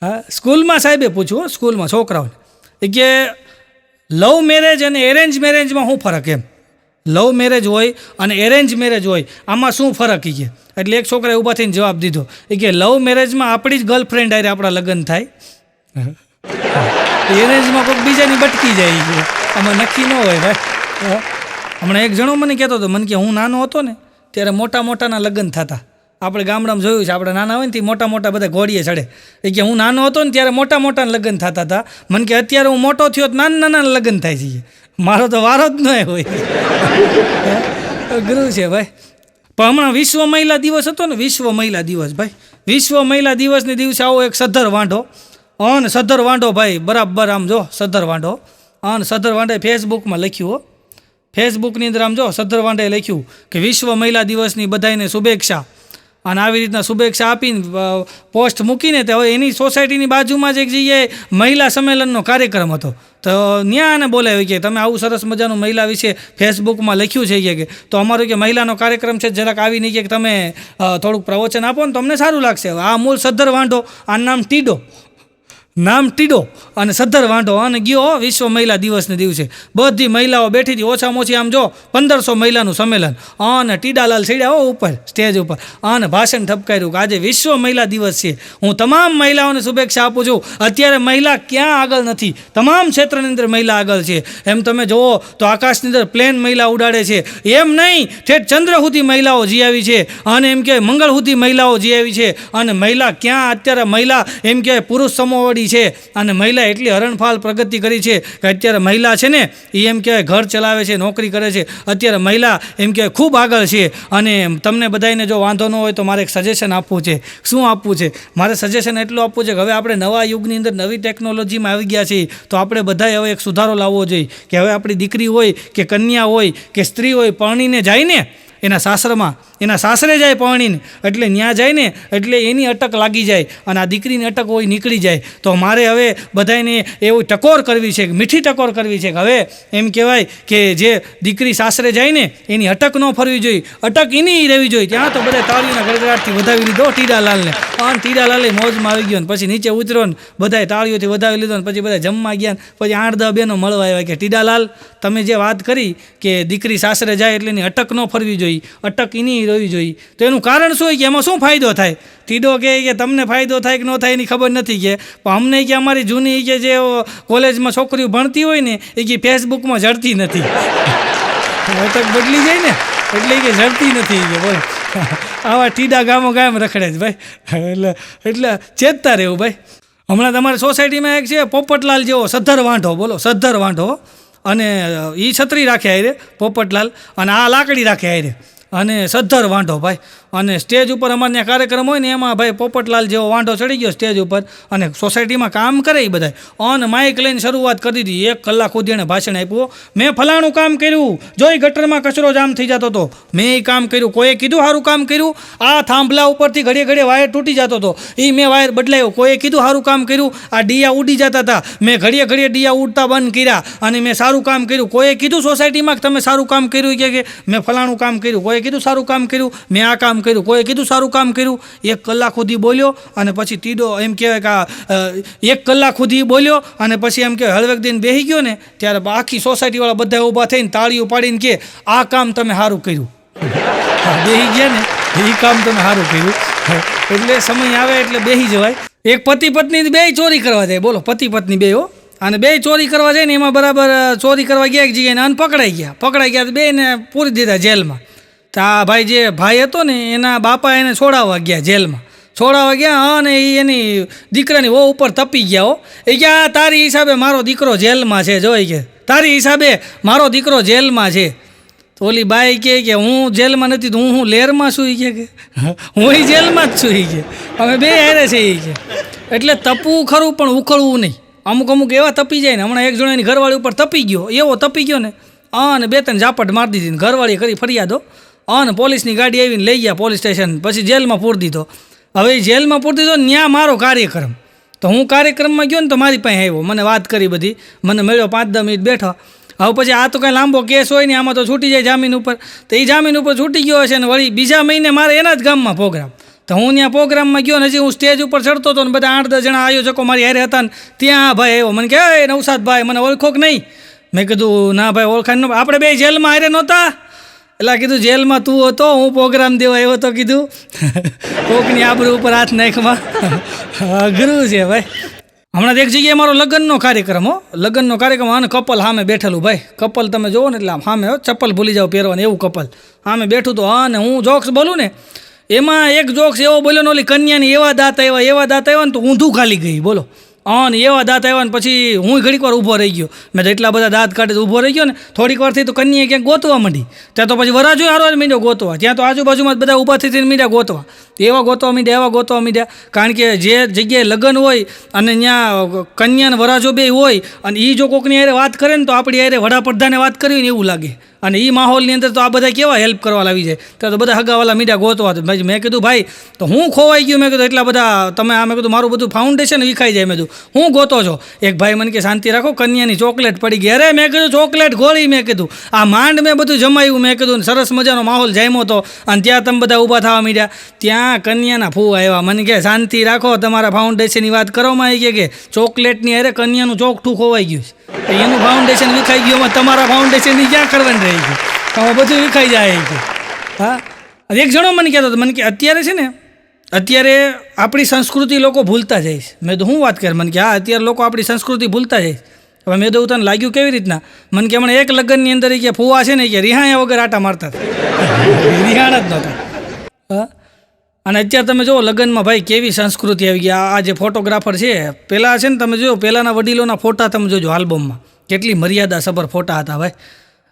હા સ્કૂલમાં સાહેબે પૂછ્યું, સ્કૂલમાં છોકરાઓને કે લવ મેરેજ અને એરેન્જ મેરેજમાં શું ફરક? એમ લવ મેરેજ હોય અને એરેન્જ મેરેજ હોય આમાં શું ફરક? કે એટલે એક છોકરાએ ઊભા થઈને જવાબ દીધો કે લવ મેરેજમાં આપણી જ ગર્લફ્રેન્ડ હારે આપણા લગ્ન થાય, એરેન્જમાં કોઈક બીજાની બટકી જાય છે, આમાં નક્કી ન હોય ભાઈ. હમણાં એક જણો મને કહેતો હતો, મને કે હું નાનો હતો ને ત્યારે મોટાના લગ્ન થતા. આપણે ગામડામાં જોયું છે, આપણે નાના હોય ને તે મોટા બધા ઘોડીએ ચડે. એ કે હું નાનો હતો ને ત્યારે મોટા લગ્ન થતા હતા. મને કે અત્યારે હું મોટો થયો તો નાના લગ્ન થાય છે. મારો તો વારો જ ન હોય. અઘરું છે ભાઈ. પણ હમણાં વિશ્વ મહિલા દિવસ હતો ને, વિશ્વ મહિલા દિવસ ભાઈ, વિશ્વ મહિલા દિવસને દિવસે આવો એક સદ્ધર વાંઢો અને સદ્ધર વાંઢો ભાઈ બરાબર આમ જો સદ્ધર વાંઢો અને સદ્ધર વાંઢે ફેસબુકમાં લખ્યું હો, ફેસબુકની અંદર આમ જો સદ્ધર વાંઢે લખ્યું કે વિશ્વ મહિલા દિવસની બધાને શુભેચ્છા. અને આવી રીતના શુભેચ્છા આપીને પોસ્ટ મૂકીને તો હવે એની સોસાયટીની બાજુમાં જ એક જગ્યાએ મહિલા સંમેલનનો કાર્યક્રમ હતો. તો ત્યાં આને બોલાવ્યું કે તમે આવું સરસ મજાનું મહિલા વિશે ફેસબુકમાં લખ્યું છે કે તો અમારો કે મહિલાનો કાર્યક્રમ છે, જરાક આવી નહીં કે તમે થોડુંક પ્રવચન આપો ને તો અમને સારું લાગશે. આ મૂળ સદ્ધર વાંઢો, આનું નામ ટીડો. નામ ટીડો અને સદ્ધર વાંઢો અને ગયો વિશ્વ મહિલા દિવસને દિવસે બધી મહિલાઓ બેઠી હતી, ઓછામાં ઓછી આમ જો 1500 મહિલાનું સંમેલન, અને ટીડાલાલ ચડ્યા હો ઉપર સ્ટેજ ઉપર અને ભાષણ ઠપકાર્યું કે આજે વિશ્વ મહિલા દિવસ છે, હું તમામ મહિલાઓને શુભેચ્છા આપું છું. અત્યારે મહિલા ક્યાં આગળ નથી, તમામ ક્ષેત્રની અંદર મહિલા આગળ છે. એમ તમે જુઓ તો આકાશની અંદર પ્લેન મહિલા ઉડાડે છે, એમ નહીં ઠેઠ ચંદ્ર સુધી મહિલાઓ જી આવી છે, અને એમ કે મંગળ સુધી મહિલાઓ જી આવી છે. અને મહિલા ક્યાં અત્યારે મહિલા એમ કે પુરુષ સમોવડી છે, અને મહિલા એટલી હરણફાળ પ્રગતિ કરી છે કે અત્યારે મહિલા છે ને એ એમ કહેવાય ઘર ચલાવે છે, નોકરી કરે છે. અત્યારે મહિલા એમ કે ખૂબ આગળ છે. અને તમને બધાને જો વાંધો ન હોય તો મારે એક સજેશન આપવું છે. શું આપવું છે? મારે સજેશન એટલું આપવું છે કે હવે આપણે નવા યુગની અંદર નવી ટેકનોલોજીમાં આવી ગયા છીએ, તો આપણે બધાએ હવે એક સુધારો લાવવો જોઈએ કે હવે આપણી દીકરી હોય કે કન્યા હોય કે સ્ત્રી હોય પરણીને જાય ને એના સાસરમાં, એના સાસરે જાય પરણીને એટલે ત્યાં જાય ને એટલે એની અટક લાગી જાય અને આ દીકરીની અટક હોય નીકળી જાય. તો મારે હવે બધાને એવું ટકોર કરવી છે, મીઠી ટકોર કરવી છે કે હવે એમ કહેવાય કે જે દીકરી સાસરે જાય ને એની અટક ન ફરવી જોઈએ, અટક એની રહેવી જોઈએ. ત્યાં તો બધા તાળીઓના ગડગડાટથી વધાવી લીધો ટીડાલાલને, અને ટીડાલાલે મોજમાં આવી ગયો ને પછી નીચે ઉતર્યો ને બધાએ તાળીઓથી વધાવી લીધો ને પછી બધા જમવા ગયા ને પછી 8-10 બહેનો મળવા આવ્યા કે ટીડાલાલ તમે જે વાત કરી કે દીકરી સાસરે જાય એટલે એની અટક ન ફરવી જોઈએ, અટક એની રહેવી જોઈએ, તો એનું કારણ શું હોય કે એમાં શું ફાયદો થાય? ટીડો કે તમને ફાયદો થાય કે ન થાય એની ખબર નથી કે, પણ અમને કે અમારી જૂની કે જે કોલેજમાં છોકરીઓ ભણતી હોય ને એ કે ફેસબુકમાં જડતી નથી, અટક બદલી જાય ને એટલે કે જડતી નથી કે બોલો. આવા ટીડા ગામો ગામ રખડે છે ભાઈ, એટલે ચેતતા રહેવું ભાઈ. હમણાં તમારી સોસાયટીમાં એક છે પોપટલાલ જેવો સદ્ધર વાંઢો, બોલો સદ્ધર વાંઢો, અને એ છત્રી રાખે હારે પોપટલાલ, અને આ લાકડી રાખે હારે, અને સદ્ધર વાંઢો ભાઈ. અને સ્ટેજ ઉપર અમારે ત્યાં કાર્યક્રમ હોય ને એમાં ભાઈ પોપટલાલ જેવો વાંઢો ચડી ગયો સ્ટેજ ઉપર, અને સોસાયટીમાં કામ કરે એ બધા, અને માઇક લઈને શરૂઆત કરી દીધી. 1 કલાક સુધી એણે ભાષણ આપ્યું, મેં ફલાણું કામ કર્યું, જો એ ગટરમાં કચરો જામ થઈ જતો હતો મેં એ કામ કર્યું, કોઈએ કીધું સારું કામ કર્યું, આ થાંભલા ઉપરથી ઘડીએ ઘડીએ વાયર તૂટી જતો હતો એ મેં વાયર બદલાયો, કોઈએ કીધું સારું કામ કર્યું, આ ડિયા ઉડી જતા હતા મેં ઘડીએ ઘડીએ ડિયા ઉડતા બંધ કર્યા અને મેં સારું કામ કર્યું, કોઈએ કીધું સોસાયટીમાં કે તમે સારું કામ કર્યું કે મેં ફલાણું કામ કર્યું, કોઈએ કીધું સારું કામ કર્યું, મેં આ કામ કર્યું, કોઈએ કીધું સારું કામ કર્યું. 1 કલાક સુધી બોલ્યો અને પછી ટીડો એમ કહેવાય કે 1 કલાક સુધી બોલ્યો અને પછી એમ કે હળવેક દિન બેસી ગયો ને ત્યારે આખી સોસાયટીવાળા બધા ઊભા થઈને તાળીઓ પાડીને કે આ કામ તમે સારું કર્યું. બેસી ગયા ને એ કામ તમે સારું કર્યું. એટલે સમય આવે એટલે બેસી જવાય. એક પતિ પત્ની બે ચોરી કરવા જાય, બોલો પતિ પત્ની બે હો, અને બે ચોરી કરવા જાય ને એમાં બરાબર ચોરી કરવા ગયા એક જગ્યાએ અને પકડાઈ ગયા બેને પૂરી દીધા જેલમાં. તો આ ભાઈ જે ભાઈ હતો ને એના બાપા એને છોડાવવા ગયા અને એ એની દીકરાની વહુ ઉપર તપી ગયા હો. એ કે આ તારી હિસાબે મારો દીકરો જેલમાં છે, જોઈ કે તારી હિસાબે મારો દીકરો જેલમાં છે. તો ઓલી બાઈ કે હું જેલમાં નથી તો હું લેરમાં છું કે હું જેલમાં જ છું કે અમે બે હારે છે એ કે. એટલે તપવું ખરું પણ ઉખડવું નહીં. અમુક એવા તપી જાય ને, હમણાં એક જણાની ઘરવાળી ઉપર તપી ગયો, એવો તપી ગયો ને અને 2-3 ઝાપટ મારી દીધી ને ઘરવાળી કરી ફરિયાદો અને પોલીસની ગાડી આવીને લઈ ગયા પોલીસ સ્ટેશન, પછી જેલમાં પૂરી દીધો. હવે જેલમાં પૂરી દીધો ને ત્યાં મારો કાર્યક્રમ, તો હું કાર્યક્રમમાં ગયો ને તો મારી પાસે આવ્યો, મને વાત કરી બધી, મને મળ્યો 5-10 મિનિટ બેઠો. હવે પછી આ તો કાંઈ લાંબો કેસ હોય ને આમાં તો છૂટી જાય જામીન ઉપર, તો એ જામીન ઉપર છૂટી ગયો હશે ને વળી બીજા મહિને મારે એના જ ગામમાં પ્રોગ્રામ, તો હું ત્યાં પ્રોગ્રામમાં ગયો ને હજી હું સ્ટેજ ઉપર ચડતો હતો ને બધા 8-10 જણા આયોજકો મારી હારે હતા ને ત્યાં ભાઈ આવ્યો, મને કહે નવસાદભાઈ મને ઓળખો કે નહીં? મેં કીધું ના ભાઈ ઓળખાણ ન, આપણે બે જેલમાં હારે નહોતા? એટલે કીધું જેલમાં તું હતો, હું પ્રોગ્રામ દેવા આવ્યો હતો. કીધું કોકની આબરૂ ઉપર હાથ નાખવા અઘરું છે ભાઈ. હમણાં એક જગ્યાએ મારો લગ્નનો કાર્યક્રમ અને કપલ સામે બેઠેલું ભાઈ, કપલ તમે જોવો ને એટલે આમ સામે ચપ્પલ ભૂલી જાવ પહેરવાનું એવું કપલ સામે બેઠું તો, અને હું જોક્સ બોલું ને એમાં એક જોક્સ એવો બોલ્યો ને ઓલી કન્યાની એવા દાંત આવ્યા ને તો ઊંધું ખાલી ગઈ, બોલો. અને એવા દાંત આવ્યા ને પછી હું ઘડીક વાર ઊભો રહી ગયો, મેં તો એટલા બધા દાંત કાઢે ઊભો રહી ગયો ને, થોડીક વારથી તો કન્યાએ ક્યાંક ગોતવા માંડી, ત્યાં તો પછી વરાજો હારો મીંડ્યો ગોતવા, ત્યાં તો આજુબાજુમાં બધા ઊભા થઈને મીંડ્યા ગોતવા, એવા ગોતવા માંડ્યા. કારણ કે જે જગ્યાએ લગ્ન હોય અને ત્યાં કન્યાને વરાજો બે હોય અને એ જો કોકની હારે વાત કરે ને તો આપણી હારે વડાપ્રધાને વાત કરવી ને એવું લાગે, અને એ માહોલની અંદર તો આ બધા કેવા હેલ્પ કરવા આવી જાય, ત્યાં તો બધા હગાવાલા મીડિયા ગોતવા. ભાઈ મેં કીધું ભાઈ તો હું ખોવાઈ ગયું, મેં કીધું એટલા બધા તમે મેં કીધું મારું બધું ફાઉન્ડેશન વિખાઈ જાય, મેં કીધું હું ગોતો છો? એક ભાઈ મને કે શાંતિ રાખો કન્યાની ચોકલેટ પડી ગઈ. અરે મેં કીધું ચોકલેટ ગોળી, મેં કીધું આ માંડ મેં બધું જમાયું, મેં કીધું સરસ મજાનો માહોલ જામ્યો હતો અને ત્યાં તમે બધા ઊભા થવા માંડ્યા. ત્યાં કન્યાના ફૂ આવ્યા. મને કે શાંતિ રાખો, તમારા ફાઉન્ડેશનની વાત કરવામાં આવી કે ચોકલેટની અરે કન્યાનું ચોકઠું ખોવાઈ ગયું છે, એનું ફાઉન્ડેશન વિખાઈ ગયું, તમારા ફાઉન્ડેશનની ક્યાં કરવાની રહી ગયું, આમાં બધું વિખાઈ જાય છે. હા, એક જણો મને કહેતો હતો, મને કે અત્યારે છે ને, અત્યારે આપણી સંસ્કૃતિ લોકો ભૂલતા જાય છે. મેં તો શું વાત કરી? મને કે હા, અત્યારે લોકો આપણી સંસ્કૃતિ ભૂલતા જાય છે. હવે મેં તો તને લાગ્યું કેવી રીતના? મને કે હમણાં એક લગ્નની અંદર કે ફુવા છે ને કે રિહાયા વગર આટા મારતા રિહાણ જ નહોતા. હા, અને અત્યારે તમે જુઓ લગ્નમાં ભાઈ કેવી સંસ્કૃતિ આવી ગઈ. આ જે ફોટોગ્રાફર છે, પહેલાં છે ને તમે જુઓ, પહેલાંના વડીલોના ફોટા તમે જોજો આલ્બમમાં, કેટલી મર્યાદા સભર ફોટા હતા ભાઈ.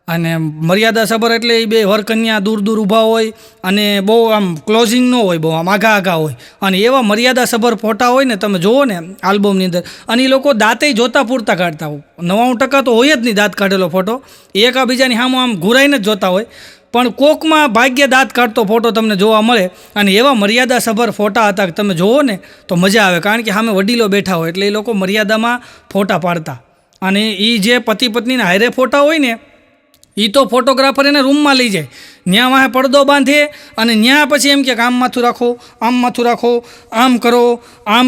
અને મર્યાદા સભર એટલે એ બે વરકન્યા દૂર દૂર ઊભા હોય અને બહુ આમ ક્લોઝિંગ ન હોય, બહુ આમ આઘા હોય, અને એવા મર્યાદા સભર ફોટા હોય ને તમે જુઓ ને આલ્બમની અંદર. અને એ લોકો દાંતે જોતા પૂરતા કાઢતા હોય, 99% તો હોય જ નહીં દાંત કાઢેલો ફોટો, એકાબીજાની સામે આમ ઘુરાઈને જ જોતા હોય. પણ કોકમાં ભાગ્ય દાંત કાઢતો ફોટો તમને જોવા મળે. અને એવા મર્યાદા સભર ફોટા હતા કે તમે જુઓ ને તો મજા આવે, કારણ કે સામે વડીલો બેઠા હોય એટલે એ લોકો મર્યાદામાં ફોટા પાડતા. અને એ જે પતિ પત્નીના હારે ફોટા હોય ને, એ તો ફોટોગ્રાફર એને રૂમમાં લઈ જાય, ત્યાં વાહે પડદો બાંધે અને ત્યાં પછી એમ કે આમ માથું રાખો, આમ માથું રાખો, આમ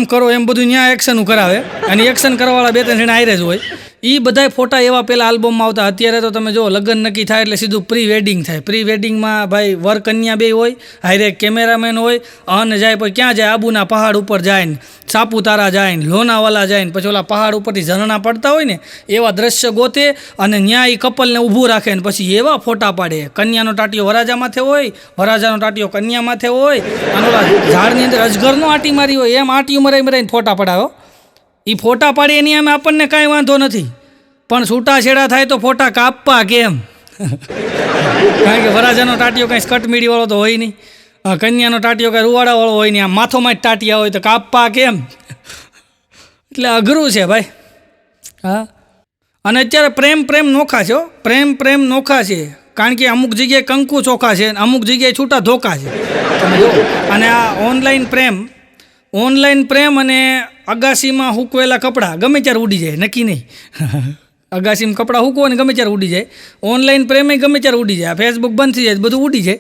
કરો, એમ બધું ત્યાં એક્શનું કરાવે. અને એક્શન કરવાવાળા બે ત્રણ જણા હારે જ હોય. એ બધાય ફોટા એવા પહેલાં આલ્બમમાં આવતા. અત્યારે તો તમે જો લગ્ન નક્કી થાય એટલે સીધું પ્રી વેડિંગ થાય. પ્રી વેડિંગમાં ભાઈ વર કન્યા બે હોય, હારે કેમેરામેન હોય, અને જાય પછી ક્યાં જાય? આબુના પહાડ ઉપર જાય ને, સાપુતારા જાય ને, લોનાવાલા જાય ને, પછી ઓલા પહાડ ઉપરથી ઝરણા પડતા હોય ને એવા દ્રશ્ય ગોતે અને ત્યાં એ કપલને ઊભું રાખે ને પછી એવા ફોટા પાડે. કન્યાનો ટાટિયો વરાજા માથે હોય, વરાજાનો ટાટિયો કન્યા માથે હોય, અને ઓલા ઝાડની અંદર અજગરનો આંટી મારી હોય એમ આંટીઓ મરાઈને ફોટા પડાવો. એ ફોટા પાડી એની અમે આપણને કાંઈ વાંધો નથી, પણ છૂટાછેડા થાય તો ફોટા કાપવા કેમ? કારણ કે વરાજાનો ટાટિયો કાંઈ સ્કટમીડીવાળો તો હોય નહીં, કન્યાનો ટાટિયો કાંઈ રૂવાડાવાળો હોય નહીં, આમ માથોમાં જ ટાટિયા હોય તો કાપવા કેમ? એટલે અઘરું છે ભાઈ. હા, અને અત્યારે પ્રેમ નોખા છે, પ્રેમ નોખા છે, કારણ કે અમુક જગ્યાએ કંકુ ચોખા છે, અમુક જગ્યાએ છૂટા ધોકા છે. તમે જો, અને આ ઓનલાઈન પ્રેમ અને અગાસીમાં હૂકવેલા કપડાં ગમે ત્યારે ઉડી જાય, નક્કી નહીં. અગાસીમાં કપડાં હૂકવો ને ગમે ત્યારે ઉડી જાય, ઓનલાઈન પ્રેમે ગમે ત્યારે ઉડી જાય. ફેસબુક બંધ થઈ જાય બધું ઉડી જાય.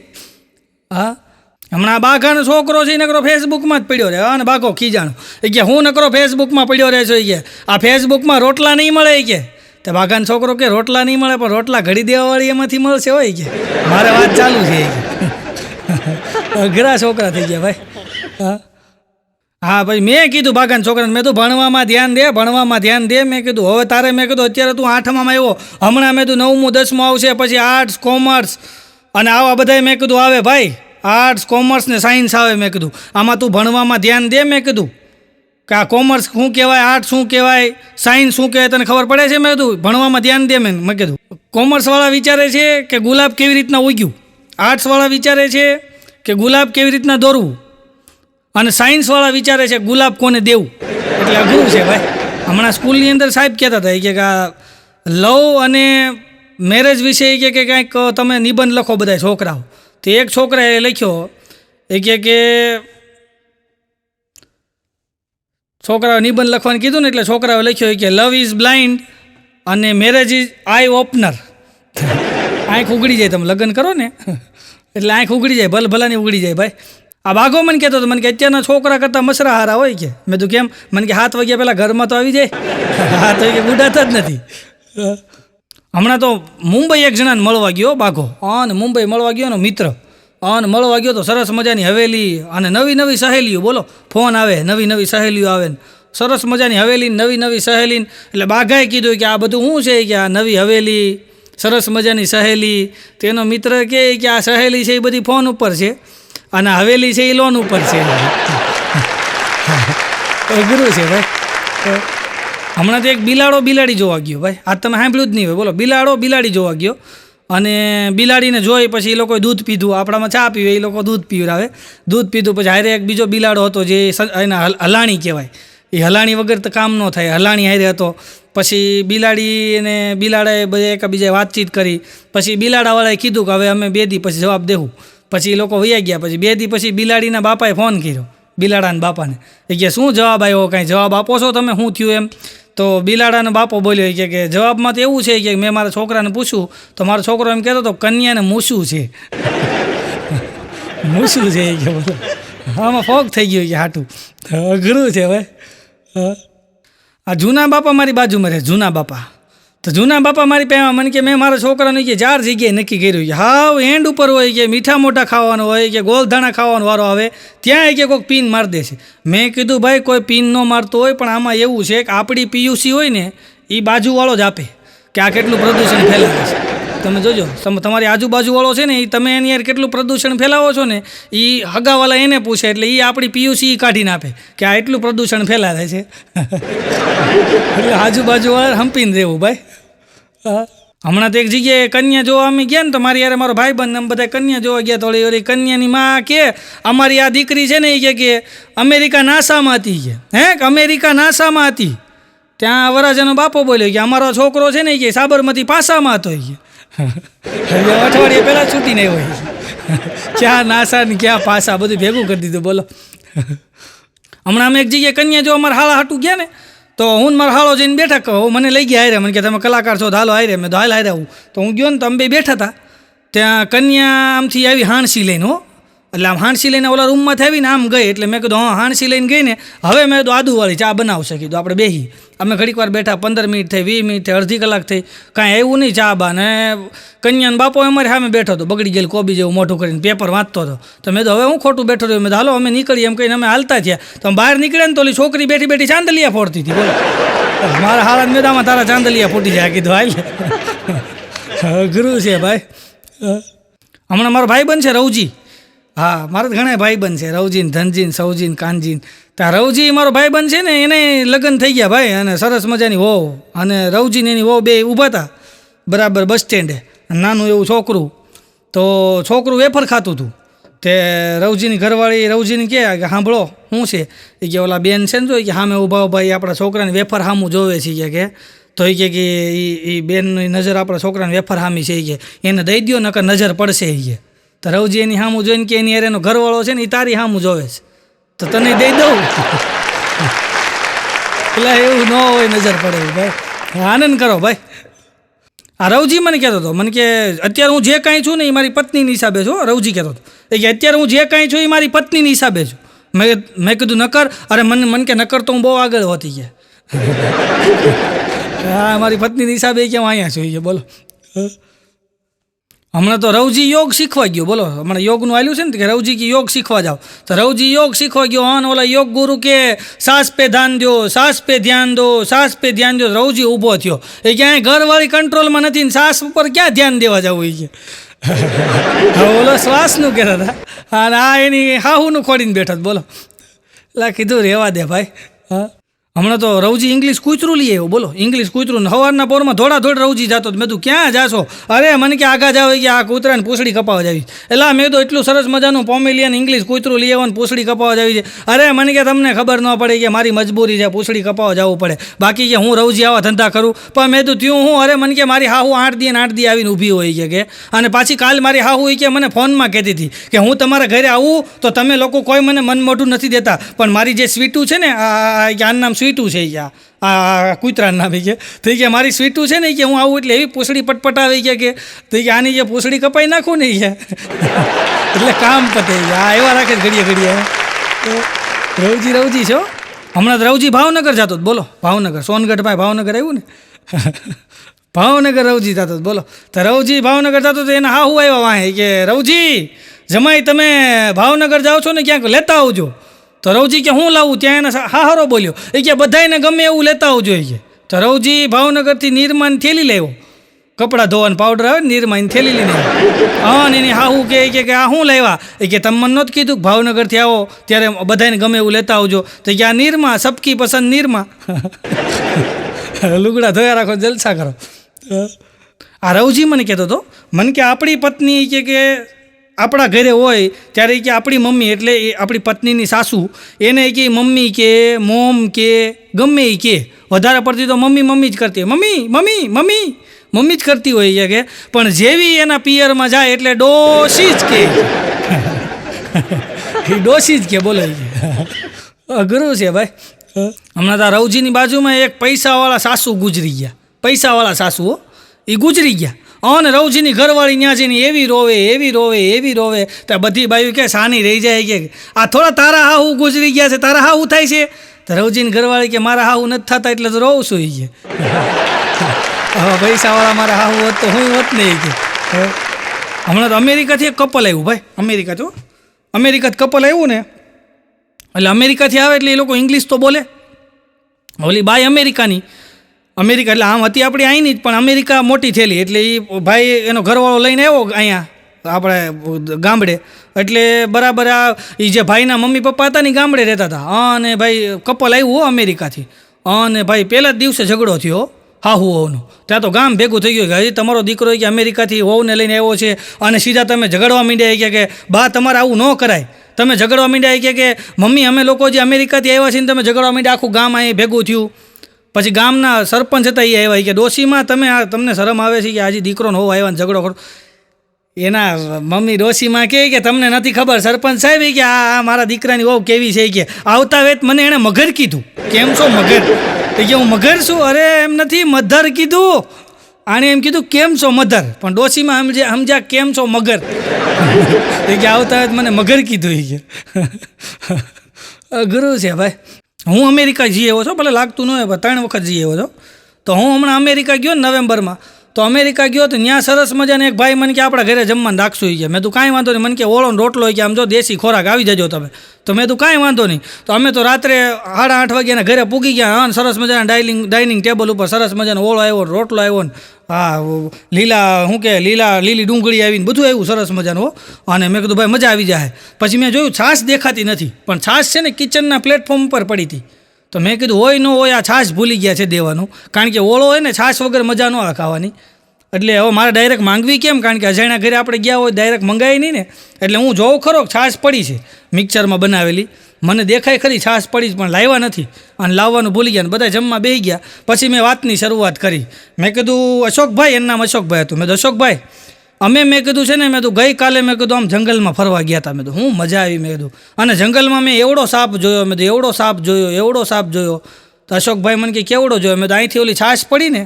હા, હમણાં બાઘાનો છોકરો છે નકરો ફેસબુકમાં જ પડ્યો રહે. અને બાઘો ખીજાણો એ કે હું નકરો ફેસબુકમાં પડ્યો રહે છો, એ કે આ ફેસબુકમાં રોટલા નહીં મળે, એ કે તો બાઘાનો છોકરો કે રોટલા નહીં મળે પણ રોટલા ઘડી દેવાવાળી એમાંથી મળશે હોય કે મારે વાત ચાલુ છે. અઘરા છોકરા થઈ ગયા ભાઈ. હા, હા ભાઈ, મેં કીધું બાગાન છોકરાને, મેં તું ભણવામાં ધ્યાન દે. મેં કીધું હવે તારે, મેં કીધું અત્યારે તું 8માં આવ્યો, હમણાં મેં કીધું 9મું 10મું આવશે, પછી આર્ટ્સ કોમર્સ અને આવા બધાય મેં કીધું આવે ભાઈ, આર્ટ્સ કોમર્સ ને સાયન્સ આવે. મેં કીધું આમાં તું ભણવામાં ધ્યાન દે. મેં કીધું કે આ કોમર્સ શું કહેવાય, આર્ટ્સ શું કહેવાય, સાયન્સ શું કહેવાય, તને ખબર પડે છે? મેં કીધું ભણવામાં ધ્યાન દે. મેં કીધું કોમર્સવાળા વિચારે છે કે ગુલાબ કેવી રીતના ઉગ્યું, આર્ટ્સવાળા વિચારે છે કે ગુલાબ કેવી રીતના દોરવું, અને સાયન્સવાળા વિચારે છે ગુલાબ કોને દેવું. એટલે અઘરું છે ભાઈ. હમણાં સ્કૂલની અંદર સાહેબ કહેતા હતા કે આ લવ અને મેરેજ વિશે કે કાંઈક તમે નિબંધ લખો બધા છોકરાઓ. તો એક છોકરાએ લખ્યો, એ કે છોકરાઓ નિબંધ લખવાનું કીધું ને એટલે છોકરાઓ લખ્યો કે લવ ઇઝ બ્લાઇન્ડ અને મેરેજ ઇઝ આઈ ઓપનર. આંખ ઉગડી જાય, તમે લગ્ન કરો ને એટલે આંખ ઉગડી જાય, ભલાની ઉગડી જાય ભાઈ. આ બાઘો મને કહેતો હતો, મને કે અત્યારના છોકરા કરતાં મસરા હારા હોય કે. મેં તો કેમ? મને કે 7 વાગ્યા પહેલાં ઘરમાં તો આવી જાય. હા, તો કે બુડાતા જ નથી. હમણાં તો મુંબઈ એક જણાને મળવા ગયો બાઘો, અને મુંબઈ મળવા ગયો ને મિત્ર, અને મળવા ગયો તો સરસ મજાની હવેલી અને નવી સહેલીઓ, બોલો ફોન આવે, નવી સહેલીઓ આવે ને સરસ મજાની હવેલી, નવી સહેલી. એટલે બાઘાએ કીધું કે આ બધું શું છે કે આ નવી હવેલી, સરસ મજાની સહેલી. તેનો મિત્ર કહે કે આ સહેલી છે એ બધી ફોન ઉપર છે અને હવેલી છે એ લોન ઉપર છે. અઘરું છે ભાઈ. હમણાં તો એક બિલાડી જોવા ગયો ભાઈ, આ તમે સાંભળ્યું જ નહીં હોય, બોલો બિલાડી જોવા ગયો, અને બિલાડીને જોઈ પછી એ લોકોએ દૂધ પીધું. આપણામાં ચા પીવે, એ લોકો દૂધ પીવડાવે. દૂધ પીધું પછી હારે એક બીજો બિલાડો હતો જે એના હલાણી કહેવાય, એ હલાણી વગર તો કામ ન થાય, હલાણી હારે હતો. પછી બિલાડી અને બિલાડાએ બધા એકબીજાએ વાતચીત કરી. પછી બિલાડાવાળાએ કીધું કે હવે અમે 2 દી પછી જવાબ દેવું. પછી એ લોકો વયા ગયા. પછી 2 દી પછી બિલાડીના બાપાએ ફોન કર્યો બિલાડાના બાપાને, એ કે શું જવાબ આવ્યો, કાંઈ જવાબ આપો છો તમે, શું થયું એમ? તો બિલાડાનો બાપો બોલ્યો કે જવાબમાં તો એવું છે કે મેં મારા છોકરાને પૂછ્યું તો મારો છોકરો એમ કહેતો હતો કન્યાને મૂસું છે. મૂસું છે એ કે બોલો. આમાં ફોગ થઈ ગયું કે હાટું અઘરું છે ભાઈ. આ જૂના બાપા મારી બાજુમાં રહે, જૂના બાપા. તો જૂના બાપા મારી પાસે મને કે મેં મારા છોકરાને કે 4 જગ્યાએ નક્કી કર્યું છે. હાવ એન્ડ ઉપર હોય કે મીઠા મોટા ખાવાનું હોય કે ગોલધાણા ખાવાનો વારો આવે ત્યાં કે કોઈક પીન મારી દે છે. મેં કીધું ભાઈ કોઈ પીન ન મારતો હોય, પણ આમાં એવું છે કે આપણી પીયુસી હોય ને એ બાજુવાળો જ આપે કે આ કેટલું પ્રદૂષણ ફેલાવે છે. તમે જોજો, તમારી આજુબાજુવાળો છે ને એ તમે એની યાર કેટલું પ્રદૂષણ ફેલાવો છો ને એ હગાવાલા એને પૂછે એટલે એ આપણી પીયુસી કાઢીને આપે કે આ એટલું પ્રદૂષણ ફેલાવે છે. એટલે આજુબાજુવાળા હંપીને રહેવું ભાઈ. હમણાં તો એક જગ્યાએ કન્યા જોવા અમે ગયા ને તો મારી યાર મારો ભાઈબંધ અમે બધા કન્યા જોવા ગયા. થોડી ઓલી કન્યાની માં કે અમારી આ દીકરી છે ને એ કે અમેરિકા નાસામાં હતી કે અમેરિકા નાસામાં હતી. ત્યાં વરાજાનો બાપો બોલ્યો કે અમારો છોકરો છે ને કે સાબરમતી પાસામાં હતો કે અઠવાડિયે પહેલાં છૂટીને આવ્યો. ક્યાં નાસા ને ક્યાં પાસા બધું ભેગું કરી દીધું બોલો. હમણાં અમે એક જગ્યાએ કન્યા જો અમારા હાળા હાટું ગયા ને તો હું મારો હાળો જઈને બેઠા કહું, મને લઈ ગયા હારે. મને કે તમે કલાકાર છો તો હાલો હારે. મેં તો હાલ હારે આવું. તો હું ગયો ને તો અમે બે બેઠા હતા. ત્યાં કન્યા આમથી આવી હાણસી લઈને એટલે આમ હાણસી લઈને ઓલા રૂમમાંથી આવીને આમ ગઈ. એટલે મેં કીધું હા હાણસી લઈને ગઈ ને હવે મેં તો આદુવાળી ચા બનાવશે કીધું આપણે બેસી. અમે ઘડીક વાર બેઠા, 15 મિનિટ થઈ, 20 મિનિટ થઈ, અડધી કલાક થઈ, કાંઈ આવ્યું નહીં ચા બા. ને કન્યાનો બાપો અમારે સામે બેઠો હતો, બગડી ગયેલું કોબી જેવું મોઢું કરીને પેપર વાંચતો હતો. તો મેં તો હવે હું ખોટું બેઠો રહ્યો. મેં તો હાલો અમે નીકળીએ એમ કહીને અમે હાલતા થયા. તો બહાર નીકળ્યા ને તો ઓલી છોકરી બેઠી બેઠી ચાંદલિયા ફોડતી હતી બોલો. મારા હાળા મેદામાં તારા ચાંદલિયા ફૂટી જાય કીધું હાલ. અઘરું છે ભાઈ. હમણાં મારો ભાઈબંધ છે રવજી. હા, મારે તો ઘણા ભાઈબંધ છે, રવજીન, ધનજીન, સૌજીન, કાનજીન. ત્યાં રવજી મારો ભાઈબંધ છે ને એને લગ્ન થઈ ગયા ભાઈ, અને સરસ મજાની વહુ અને રવજીને એની વહુ બે ઊભા હતા બરાબર બસ સ્ટેન્ડે. નાનું એવું છોકરું, તો છોકરું વેફર ખાતું હતું. તે રવજીની ઘરવાળી રવજીને કહે કે સાંભળો શું છે એ કે ઓલા બેન છે ને તો કે સામે ઊભા ભાઈ આપણા છોકરાને વેફર સામું જોવે છે કે તો એ કે એ બેનની નજર આપણા છોકરાને વેફર સામી છે કે એને દઈ દો નકર નજર પડશે એ કે. તો રવજી એની સામું જોઈને કે એની યાર એનો ઘરવાળો છે ને એ તારી સામું જોવે છે તો તને દઈ દઉં. એટલે એવું ન હોય, નજર પડે ભાઈ. આનંદ કરો ભાઈ. આ રવજી મને કહેતો હતો, મને કે અત્યારે હું જે કાંઈ છું ને એ મારી પત્નીની હિસાબે છું. રવજી કહેતો હતો એ કે અત્યારે હું જે કાંઈ છું એ મારી પત્નીની હિસાબે છું. મેં કીધું નકર, અરે મને કે નકર તો હું બહુ આગળ હોતી ગયા. હા, મારી પત્નીની હિસાબે કે હું અહીંયા છું એ બોલો. હમણાં તો રવજી યોગ શીખવા ગયો બોલો. હમણાં યોગનું આવેલું છે ને કે રવજી કે યોગ શીખવા જાઓ. તો રવજી યોગ શીખવા ગયો. હા, ઓલા યોગ ગુરુ કે સાસ પે ધ્યાન દો, સાસ પે ધ્યાન દો, સાસ પે ધ્યાન દો. રવજી ઊભો થયો. એ ક્યાંય ઘરવાળી કંટ્રોલમાં નથી ને સાસ ઉપર ક્યાં ધ્યાન દેવા જવું એ કે ઓલો શ્વાસનું કહેતા હતા. હા, આ એની હાહુનું ખોડીને બેઠો બોલો. એટલે કીધું રહેવા દે ભાઈ. હા, હમણાં તો રવજી ઇંગ્લિશ કૂતરું લઈ આવ્યો બોલો. ઇંગ્લિશ કૂતરું સવારના પોરમાં ધોળ રવજી જતો. મેં તું ક્યાં જાશો? અરે મને કે આગા જાવ કે આ કૂતરાને પૂંછડી કપાવા જાવી. એટલે મેં તો એટલું સરસ મજાનું પોમેલિયન ઇંગ્લિશ કૂતરું લઈ આવવાનું પૂંછડી કપાવા જાવી છે. અરે મને કે તમને ખબર ન પડે કે મારી મજબૂરી છે, પૂંછડી કપાવા જવું પડે. બાકી કે હું રવજી આવા ધંધા કરું. પણ મેં તો ત્યું હું અરે મને કે મારી હાહુ 8 દી આવીને ઊભી હોય કે અને પાછી કાલ મારી હાહુ કે મને ફોનમાં કહેતી હતી કે હું તમારા ઘરે આવું તો તમે લોકો કોઈ મને મન મોઢું નથી દેતા, પણ મારી જે સ્વીટું છે ને આનું નામ સ્વીટું છે આ કૂતરાનું નામ કે તો કે મારી સ્વીટું છે ને કે હું આવું એટલે એવી પૂંછડી પટપટાવી કે તો કે આની જે પૂંછડી કપાઈ નાખું ને કે એટલે કામ પતે. આ એવા રાખે ઘડીએ રવજી છો. હમણાં રવજી ભાવનગર જતો બોલો. ભાવનગર સોનગઢ ભાઈ ભાવનગર આવ્યું ને ભાવનગર રવજી જતો બોલો. તો રવજી ભાવનગર જતો તો એના હાહુ આવ્યા વાહે કે રવજી જમાઈ તમે ભાવનગર જાઓ છો ને ક્યાંક લેતા આવજો. તો રવજી કે હું લાવું? ત્યાં એને હાહારો બોલ્યો એ કે બધાને ગમે એવું લેતા આવજો એ કે. તો રવજી ભાવનગરથી નિરમાની થેલી લાવ્યો, કપડાં ધોવાનું પાવડર આવે ને નિરમાની થેલી લઈને. હા, ને એની હાહુ કે આ શું લાવ્યા? એ કે તમે મને નહોતું કીધું ભાવનગરથી આવો ત્યારે બધાને ગમે એવું લેતા આવજો. તો કે આ નિરમા, સબકી પસંદ નિરમા. લુગડા ધોયા રાખો, જલસા કરો. આ રવજી મને કહેતો હતો, મને કે આપણી પત્ની કે આપણા ઘરે હોય ત્યારે કે આપણી મમ્મી એટલે એ આપણી પત્નીની સાસુ એને કે મમ્મી કે મોમ કે ગમે એ કે વધારે પડતી તો મમ્મી જ કરતી હોય. મમ્મી જ કરતી હોય કે પણ જેવી એના પિયરમાં જાય એટલે ડોશી જ કે એ ડોશી જ કે બોલો. અઘરું છે ભાઈ. હમણાં તો રવજીની બાજુમાં એક પૈસાવાળા સાસુ ગુજરી ગયા. પૈસાવાળા સાસુ એ ગુજરી ગયા. અને રવજીની ઘરવાળી ત્યાં જઈને એવી રોવે એવી રોવે એવી રોવે તો બધી બાયું કે સાની રહી જાય કે આ થોડા તારા હાહુ ગુજરી ગયા છે, તારા હાહુ થાય છે. તો રવજીની ઘરવાળી કે મારા હાહુ નથી થતા એટલે તો રોવું છું કે હવે પૈસાવાળા મારા હાહુ હોત તો હું હોત નહીં કે. હમણાં તો અમેરિકાથી એક કપલ આવ્યું ભાઈ, અમેરિકાથી કપલ આવ્યું ને એટલે અમેરિકાથી આવે એટલે એ લોકો ઇંગ્લિશ તો બોલે. ઓલી બાઈ અમેરિકા એટલે આમ હતી આપણી અહીંની જ, પણ અમેરિકા મોટી થયેલી એટલે એ ભાઈ એનો ઘરવાળો લઈને આવ્યો અહીંયા આપણે ગામડે. એટલે બરાબર આ એ જે ભાઈના મમ્મી પપ્પા હતા ને ગામડે રહેતા હતા અને ભાઈ કપલ આવ્યું અમેરિકાથી અને ભાઈ પહેલા જ દિવસે ઝઘડો થયો હાહુ હોવનો. ત્યાં તો ગામ ભેગું થઈ ગયું કે હજી તમારો દીકરો કે અમેરિકાથી હોવને લઈને આવ્યો છે અને સીધા તમે ઝઘડવા માંડ્યા કે બા તમારે આવું ન કરાય. તમે ઝઘડવા માંડ્યા કે મમ્મી અમે લોકો જે અમેરિકાથી આવ્યા છીએ ને તમે ઝઘડવા માંડ્યા, આખું ગામ અહીં ભેગું થયું. પછી ગામના સરપંચ હતા એ આવ્યા કે ડોશીમાં તમને શરમ આવે છે કે આજે દીકરો હોવ આવ્યા ને ઝઘડો કરો. એના મમ્મી ડોશીમાં કહે કે તમને નથી ખબર સરપંચ સાહેબ કે આ મારા દીકરાની વહુ કેવી છે કે આવતા વેત મને એણે મગર કીધું. કેમ છો મગર? એ કે હું મગર છું. અરે એમ નથી મધર કીધું. આણે એમ કીધું કેમ છો મધર, પણ ડોશીમાં સમજ્યા કેમ છો મગર. એ કે આવતા વેત મને મગર કીધું. એ કે અઘરું છે ભાઈ. હું અમેરિકા જઈ આવ્યો છું, ભલે લાગતું ન હોય પણ 3 વખત જઈ આવ્યો છું. તો હું હમણાં અમેરિકા ગયો ને નવેમ્બરમાં, તો અમેરિકા ગયો તો ત્યાં સરસ મજાને એક ભાઈ મને કે આપણા ઘરે જમવાનું રાખશું કે. મેં તું કાંઈ વાંધો નહીં, મને કે ઓળો રોટલો હોય કે આમ જો દેશી ખોરાક આવી જજો તમે. તો મેં તું કાંઈ વાંધો નહીં. તો અમે તો રાત્રે 8:30 વાગ્યાના ઘરે પૂગી ગયા. હા, સરસ મજાના ડાઇનિંગ ટેબલ ઉપર સરસ મજાનો ઓળો આવ્યો, રોટલો આવ્યો ને હા લીલી ડુંગળી આવીને બધું આવ્યું સરસ મજાનું. અને મેં કીધું ભાઈ મજા આવી જાય. પછી મેં જોયું છાશ દેખાતી નથી, પણ છાશ છે ને કિચનના પ્લેટફોર્મ ઉપર પડી હતી. તો મેં કીધું હોય ન હોય આ છાશ ભૂલી ગયા છે દેવાનું, કારણ કે ઓળો હોય ને છાશ વગર મજા ન આવે ખાવાની. એટલે હવે મારે ડાયરેક્ટ માંગવી કેમ, કારણ કે અજાણ્યા ઘરે આપણે ગયા હોય ડાયરેક્ટ મંગાવી નહીં ને. એટલે હું જોઉં ખરો છાશ પડી છે મિક્સરમાં બનાવેલી, મને દેખાય ખરી છાશ પડી પણ લાવ્યા નથી અને લાવવાનું ભૂલી ગયા ને બધા જમવા બેસી ગયા. પછી મેં વાતની શરૂઆત કરી. મેં કીધું અશોકભાઈ, એનું નામ અશોકભાઈ હતું. મેં કીધું અશોકભાઈ મેં કીધું છે ને મેં કીધું ગઈકાલે મેં કીધું આમ જંગલમાં ફરવા ગયા હતા. મેં કીધું હું મજા આવી. મેં કીધું અને જંગલમાં મેં એવડો સાપ જોયો. મેં કીધું એવડો સાપ જોયો. તો અશોકભાઈ મને કે કેવડો જોયો? મેં તો અહીંથી ઓલી છાશ પડી ને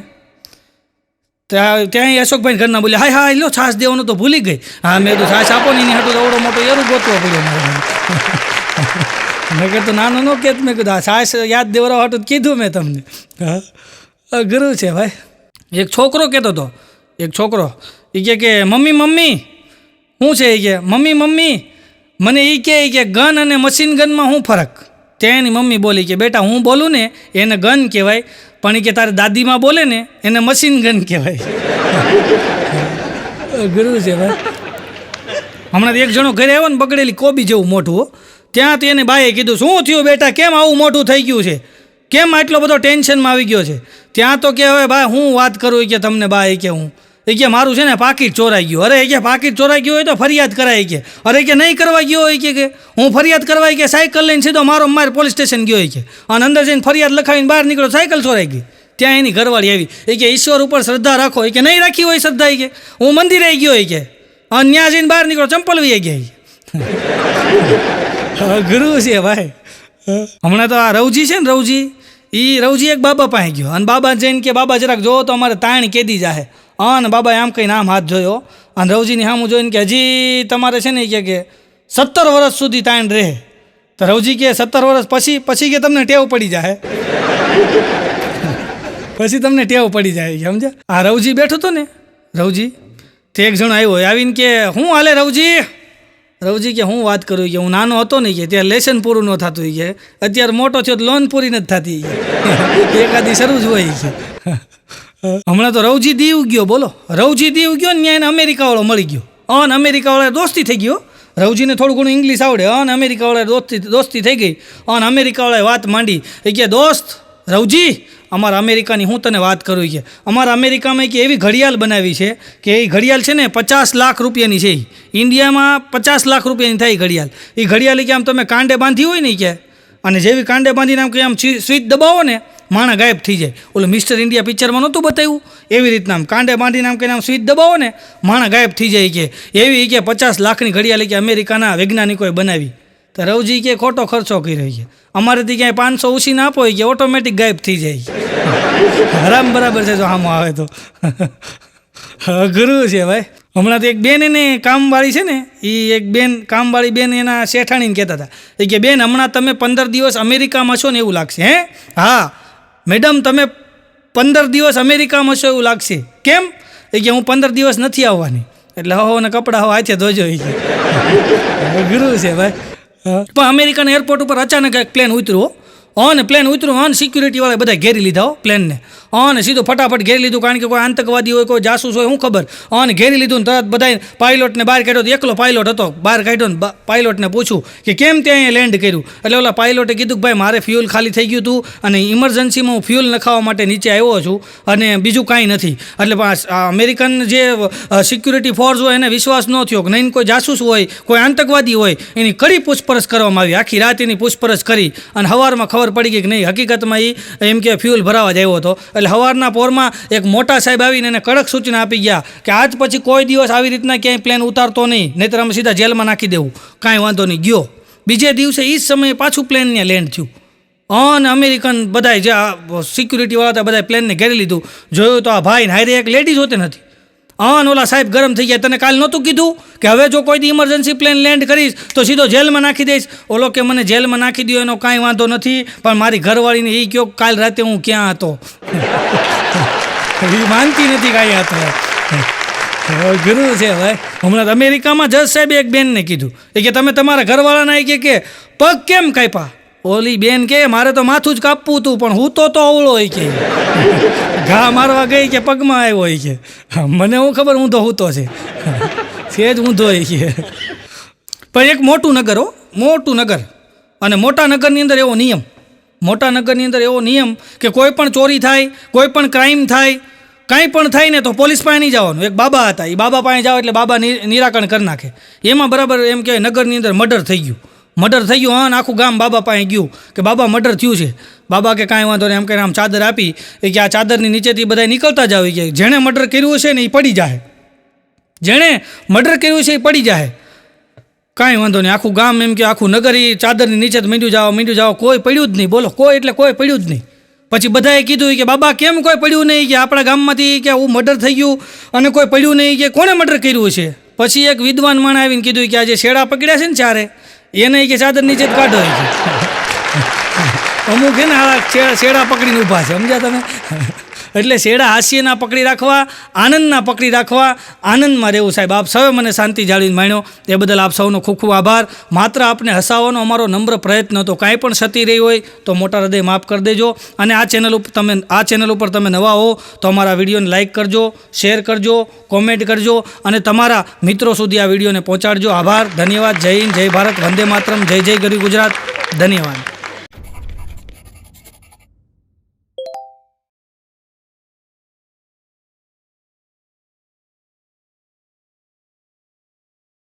ત્યાં અશોકભાઈ ઘરના બોલ્યા હાય હા લો છાશ દેવાનું તો ભૂલી ગઈ. હા મેં કીધું છાશ આપો ને એની હાટું એવડો મોટો એરું ગોતવો પડ્યો. મેં કીધું નાનો ન કે મેં કીધું આ છાશ યાદ દેવરા હાટું કીધું મેં તમને. હા અઘરું છે ભાઈ. એક છોકરો કહેતો હતો, એ કે મમ્મી શું છે? એ કે મમ્મી મને એ કે ગન અને મશીન ગનમાં શું ફરક? ત્યાં એની મમ્મી બોલી કે બેટા હું બોલું ને એને ગન કહેવાય, પણ એ કે તારે દાદીમાં બોલે ને એને મશીન ગન કહેવાય. ગુરુ છે ભાઈ. હમણાં એક જણો ઘરે આવ્યો ને બગડેલી કોબી જેવું મોટું, ત્યાં તો એને બાએ કીધું શું થયું બેટા, કેમ આવું મોટું થઈ ગયું છે, કેમ આટલો બધો ટેન્શનમાં આવી ગયો છે? ત્યાં તો કે હવે ભાઈ હું વાત કરું કે તમને બા કે હું કે મારું છે ને પાકીટ ચોરાઈ ગયું. અરે કે પાકીટ ચોરાઈ ગયું હોય તો ફરિયાદ કરાય કે. અરે કે નહીં કરવા ગયો હોય કે હું ફરિયાદ કરવાય કે સાયકલ લઈને સીધો માર પોલીસ સ્ટેશન ગયો હોય કે અને અંદર જઈને ફરિયાદ લખાવીને બહાર નીકળો સાયકલ ચોરાઈ ગઈ. ત્યાં એની ઘરવાળી આવી એ કે ઈશ્વર ઉપર શ્રદ્ધા રાખો. કે નહીં રાખી હોય શ્રદ્ધા કે હું મંદિરે ગયો હોય કે અને ત્યાં જઈને બહાર નીકળો ચંપલ વી ગયા. ગુરુ છે ભાઈ. હમણાં તો આ રવજી છે ને રવજી એક બાબા પાસે ગયો અને બાબા જઈને કે બાબા જરાક જોવો તો અમારે તાણ કેદી જાહે. અને બાબાએ આમ કહીને આમ હાથ જોયો અને રવજીની સામું જોઈને કે હજી તમારે છે ને કે 17 વર્ષ સુધી તાણ રહે. તો રવજી કે 17 વર્ષ પછી કે તમને ટેવ પડી જાય. પછી તમને ટેવ પડી જાય સમજ્યા. આ રવજી બેઠો હતો ને તે એક જણો આવ્યો આવીને કે હું હાલે રવજી કે હું વાત કરું કે હું નાનો હતો ને કે ત્યાં લેસન પૂરું ન થતું કે અત્યારે મોટો થયો તો લોન પૂરી નથી થતી એકાદી શરૂ જ હોય છે. હમણાં તો રવજી દીવ ગયો. બોલો રવજી દીવ ગયો ને ત્યાં એને અમેરિકાવાળો મળી ગયો અને અમેરિકાવાળા દોસ્તી થઈ ગયો. રવજીને થોડું ઘણું ઇંગ્લિશ આવડે અને અમેરિકાવાળા દોસ્તી થઈ ગઈ અને અમેરિકાવાળાએ વાત માંડી એ કે દોસ્ત રવજી અમારા અમેરિકાની હું તને વાત કરું કે અમારા અમેરિકામાં કે એવી ઘડિયાળ બનાવી છે કે એ ઘડિયાળ છે ને 50 લાખ રૂપિયાની છે. ઇન્ડિયામાં 50 લાખ રૂપિયાની થાય ઘડિયાળ. એ ઘડિયાળ કે આમ તમે કાંડે બાંધી હોય ને કે અને જેવી કાંડે બાંધીને આમ કે આમ સ્વિચ દબાવો ને માણા ગાયબ થઈ જાય. ઓલું મિસ્ટર ઇન્ડિયા પિક્ચરમાં નહોતું બતાવ્યું એવી રીતના આમ કાંડે બાંધીને આમ કે આમ સ્વિચ દબાવો ને માણા ગાયબ થઈ જાય કે એવી કે 50 લાખની ઘડિયાળ કે અમેરિકાના વૈજ્ઞાનિકોએ બનાવી. તો રવજી કે ખોટો ખર્ચો કર્યો છે, અમારેથી ક્યાંય 500 ઉછીને આપો કે ઓટોમેટિક ગાયબ થઈ જાય. હરામ બરાબર છે જો આમાં આવે તો. અઘરું છે ભાઈ. હમણાં તો એક બેન એને કામવાળી છે ને, એ એક બેન કામવાળી બેન એના શેઠાણીને કહેતા હતા એ કે બેન હમણાં તમે 15 દિવસ અમેરિકામાં છો ને એવું લાગશે. હે હા મેડમ તમે 15 દિવસ અમેરિકામાં છો એવું લાગશે. કેમ? એ કે હું 15 દિવસ નથી આવવાની. એટલે હો ને કપડાં હાથે ધોજો. એ અઘરું છે ભાઈ. પણ અમેરિકાના એરપોર્ટ ઉપર અચાનક એક પ્લેન ઉતર્યું. પ્લેન ઉતર્યું સિક્યુરિટીવાળાએ બધા ઘેરી લીધા પ્લેનને. સીધું ફટાફટ ઘેરી લીધું, કારણ કે કોઈ આતંકવાદી હોય, કોઈ જાસૂસ હોય, શું ખબર. ઘેરી લીધું ને તરત બધા પાયલોટને બહાર કાઢ્યો. એકલો પાયલોટ હતો, બહાર કાઢ્યો ને પાયલોટને પૂછ્યું કે કેમ ત્યાં અહીંયા લેન્ડ કર્યું. એટલે ઓલા પાયલોટે કીધું કે ભાઈ મારે ફ્યુલ ખાલી થઈ ગયું હતું અને ઇમરજન્સીમાં હું ફ્યુલ નખાવવા માટે નીચે આવ્યો છું અને બીજું કાંઈ નથી. એટલે અમેરિકન જે સિક્યુરિટી ફોર્સ હોય એને વિશ્વાસ ન થયો કે નહીં કોઈ જાસૂસ હોય, કોઈ આતંકવાદી હોય. એની કડી પૂછપરછ કરવામાં આવી. આખી રાત એની પૂછપરછ કરી અને સવારમાં ખબર પડી ગઈ કે નહીં હકીકતમાં એ એમ કે ફ્યુલ ભરાવા જ આવ્યો હતો. એટલે સવારના પોરમાં એક મોટા સાહેબ આવીને એને કડક સૂચના આપી ગયા કે આજ પછી કોઈ દિવસ આવી રીતના ક્યાંય પ્લેન ઉતારતો નહીં, નહીંતર અમે સીધા જેલમાં નાખી દેવું. કાંઈ વાંધો નહીં. ગયો બીજે દિવસે એ જ સમયે પાછું પ્લેન ત્યાં લેન્ડ થયું. અને અમેરિકન બધાય જે સિક્યુરિટીવાળા હતા બધાય પ્લેનને ઘેરી લીધું. જોયું તો આ ભાઈ હારે એક લેડીઝ હોતે નથી. ઓલા સાહેબ ગરમ થઈ ગયા. તને કાલ નહોતું કીધું કે હવે જો કોઈ ઇમરજન્સી પ્લેન લેન્ડ કરીશ તો સીધો જેલમાં નાખી દઈશ. ઓલો કે મને જેલમાં નાખી દો એનો કાંઈ વાંધો નથી, પણ મારી ઘરવાળીને એ કહો કાલ રાતે હું ક્યાં હતો. એ માનતી નથી કાંઈ હતો. ગુરુ છે ભાઈ. હમણાં અમેરિકામાં જજ સાહેબે એક બેનને કીધું એ કે તમે તમારા ઘરવાળાના કે પગ કેમ કાપ્યા. ઓલી બેન કે મારે તો માથું જ કાપવું હતું પણ હું તો અવળો હોય કે ઘા મારવા ગઈ કે પગમાં આવ્યો હોય કે મને હું ખબર હું તો હૂતો છે જ ઊંધો હોય કે. પણ એક મોટું નગર મોટું નગર, અને મોટા નગરની અંદર એવો નિયમ, મોટા નગરની અંદર એવો નિયમ કે કોઈ પણ ચોરી થાય, કોઈ પણ ક્રાઇમ થાય, કાંઈ પણ થાય ને તો પોલીસ પાસે નહીં જવાનું. એક બાબા હતા, એ બાબા પાસે જાઓ એટલે બાબા નિરાકરણ કરી નાખે. એમાં બરાબર એમ કે નગરની અંદર મર્ડર થઈ ગયું. આખું ગામ બાબા પાસે ગયું કે બાબા મર્ડર થયું છે. બાબા કે કાંઈ વાંધો નહીં એમ કરીને આમ ચાદર આપી એ કે આ ચાદરની નીચેથી બધા નીકળતા જ આવી ગયા. જેણે મર્ડર કર્યું છે ને એ પડી જાય, જેણે મર્ડર કર્યું છે એ પડી જાય. કાંઈ વાંધો નહીં. આખું ગામ એમ કે આખું નગર એ ચાદરની નીચે મીંડું જાઓ કોઈ પડ્યું જ નહીં. બોલો કોઈ એટલે કોઈ પડ્યું જ નહીં. પછી બધાએ કીધું કે બાબા કેમ કોઈ પડ્યું નહીં, કે આપણા ગામમાંથી કે આવું મર્ડર થઈ ગયું અને કોઈ પડ્યું નહીં, કે કોણે મર્ડર કર્યું છે. પછી એક વિદ્વાન માણ આવીને કીધું કે આ જે શેડા પકડ્યા છે ને ચારે એને કે ચાદર નીચે જ કાઢો. અમુક છે ને શેડા પકડીને ઊભા છે, સમજ્યા તમે. એટલે શેડા હાસ્યના પકડી રાખવા, આનંદના પકડી રાખવા, આનંદમાં રહેવું. સાહેબ આપ સૌએ મને શાંતિ જાળવીને માણ્યો એ બદલ આપ સૌનો ખૂબ ખૂબ આભાર. માત્ર આપને હસાવવાનો અમારો નમ્ર પ્રયત્ન હતો. કાંઈ પણ ક્ષતિ રહી હોય તો મોટા હૃદય માફ કરી દેજો. અને આ ચેનલ ઉપર તમે નવા હો તો અમારા વિડીયોને લાઇક કરજો, શેર કરજો, કોમેન્ટ કરજો અને તમારા મિત્રો સુધી આ વિડીયોને પહોંચાડજો. આભાર, ધન્યવાદ. જય હિન્દ, જય ભારત, વંદે માતરમ, જય જય ગરવી ગુજરાત. ધન્યવાદ.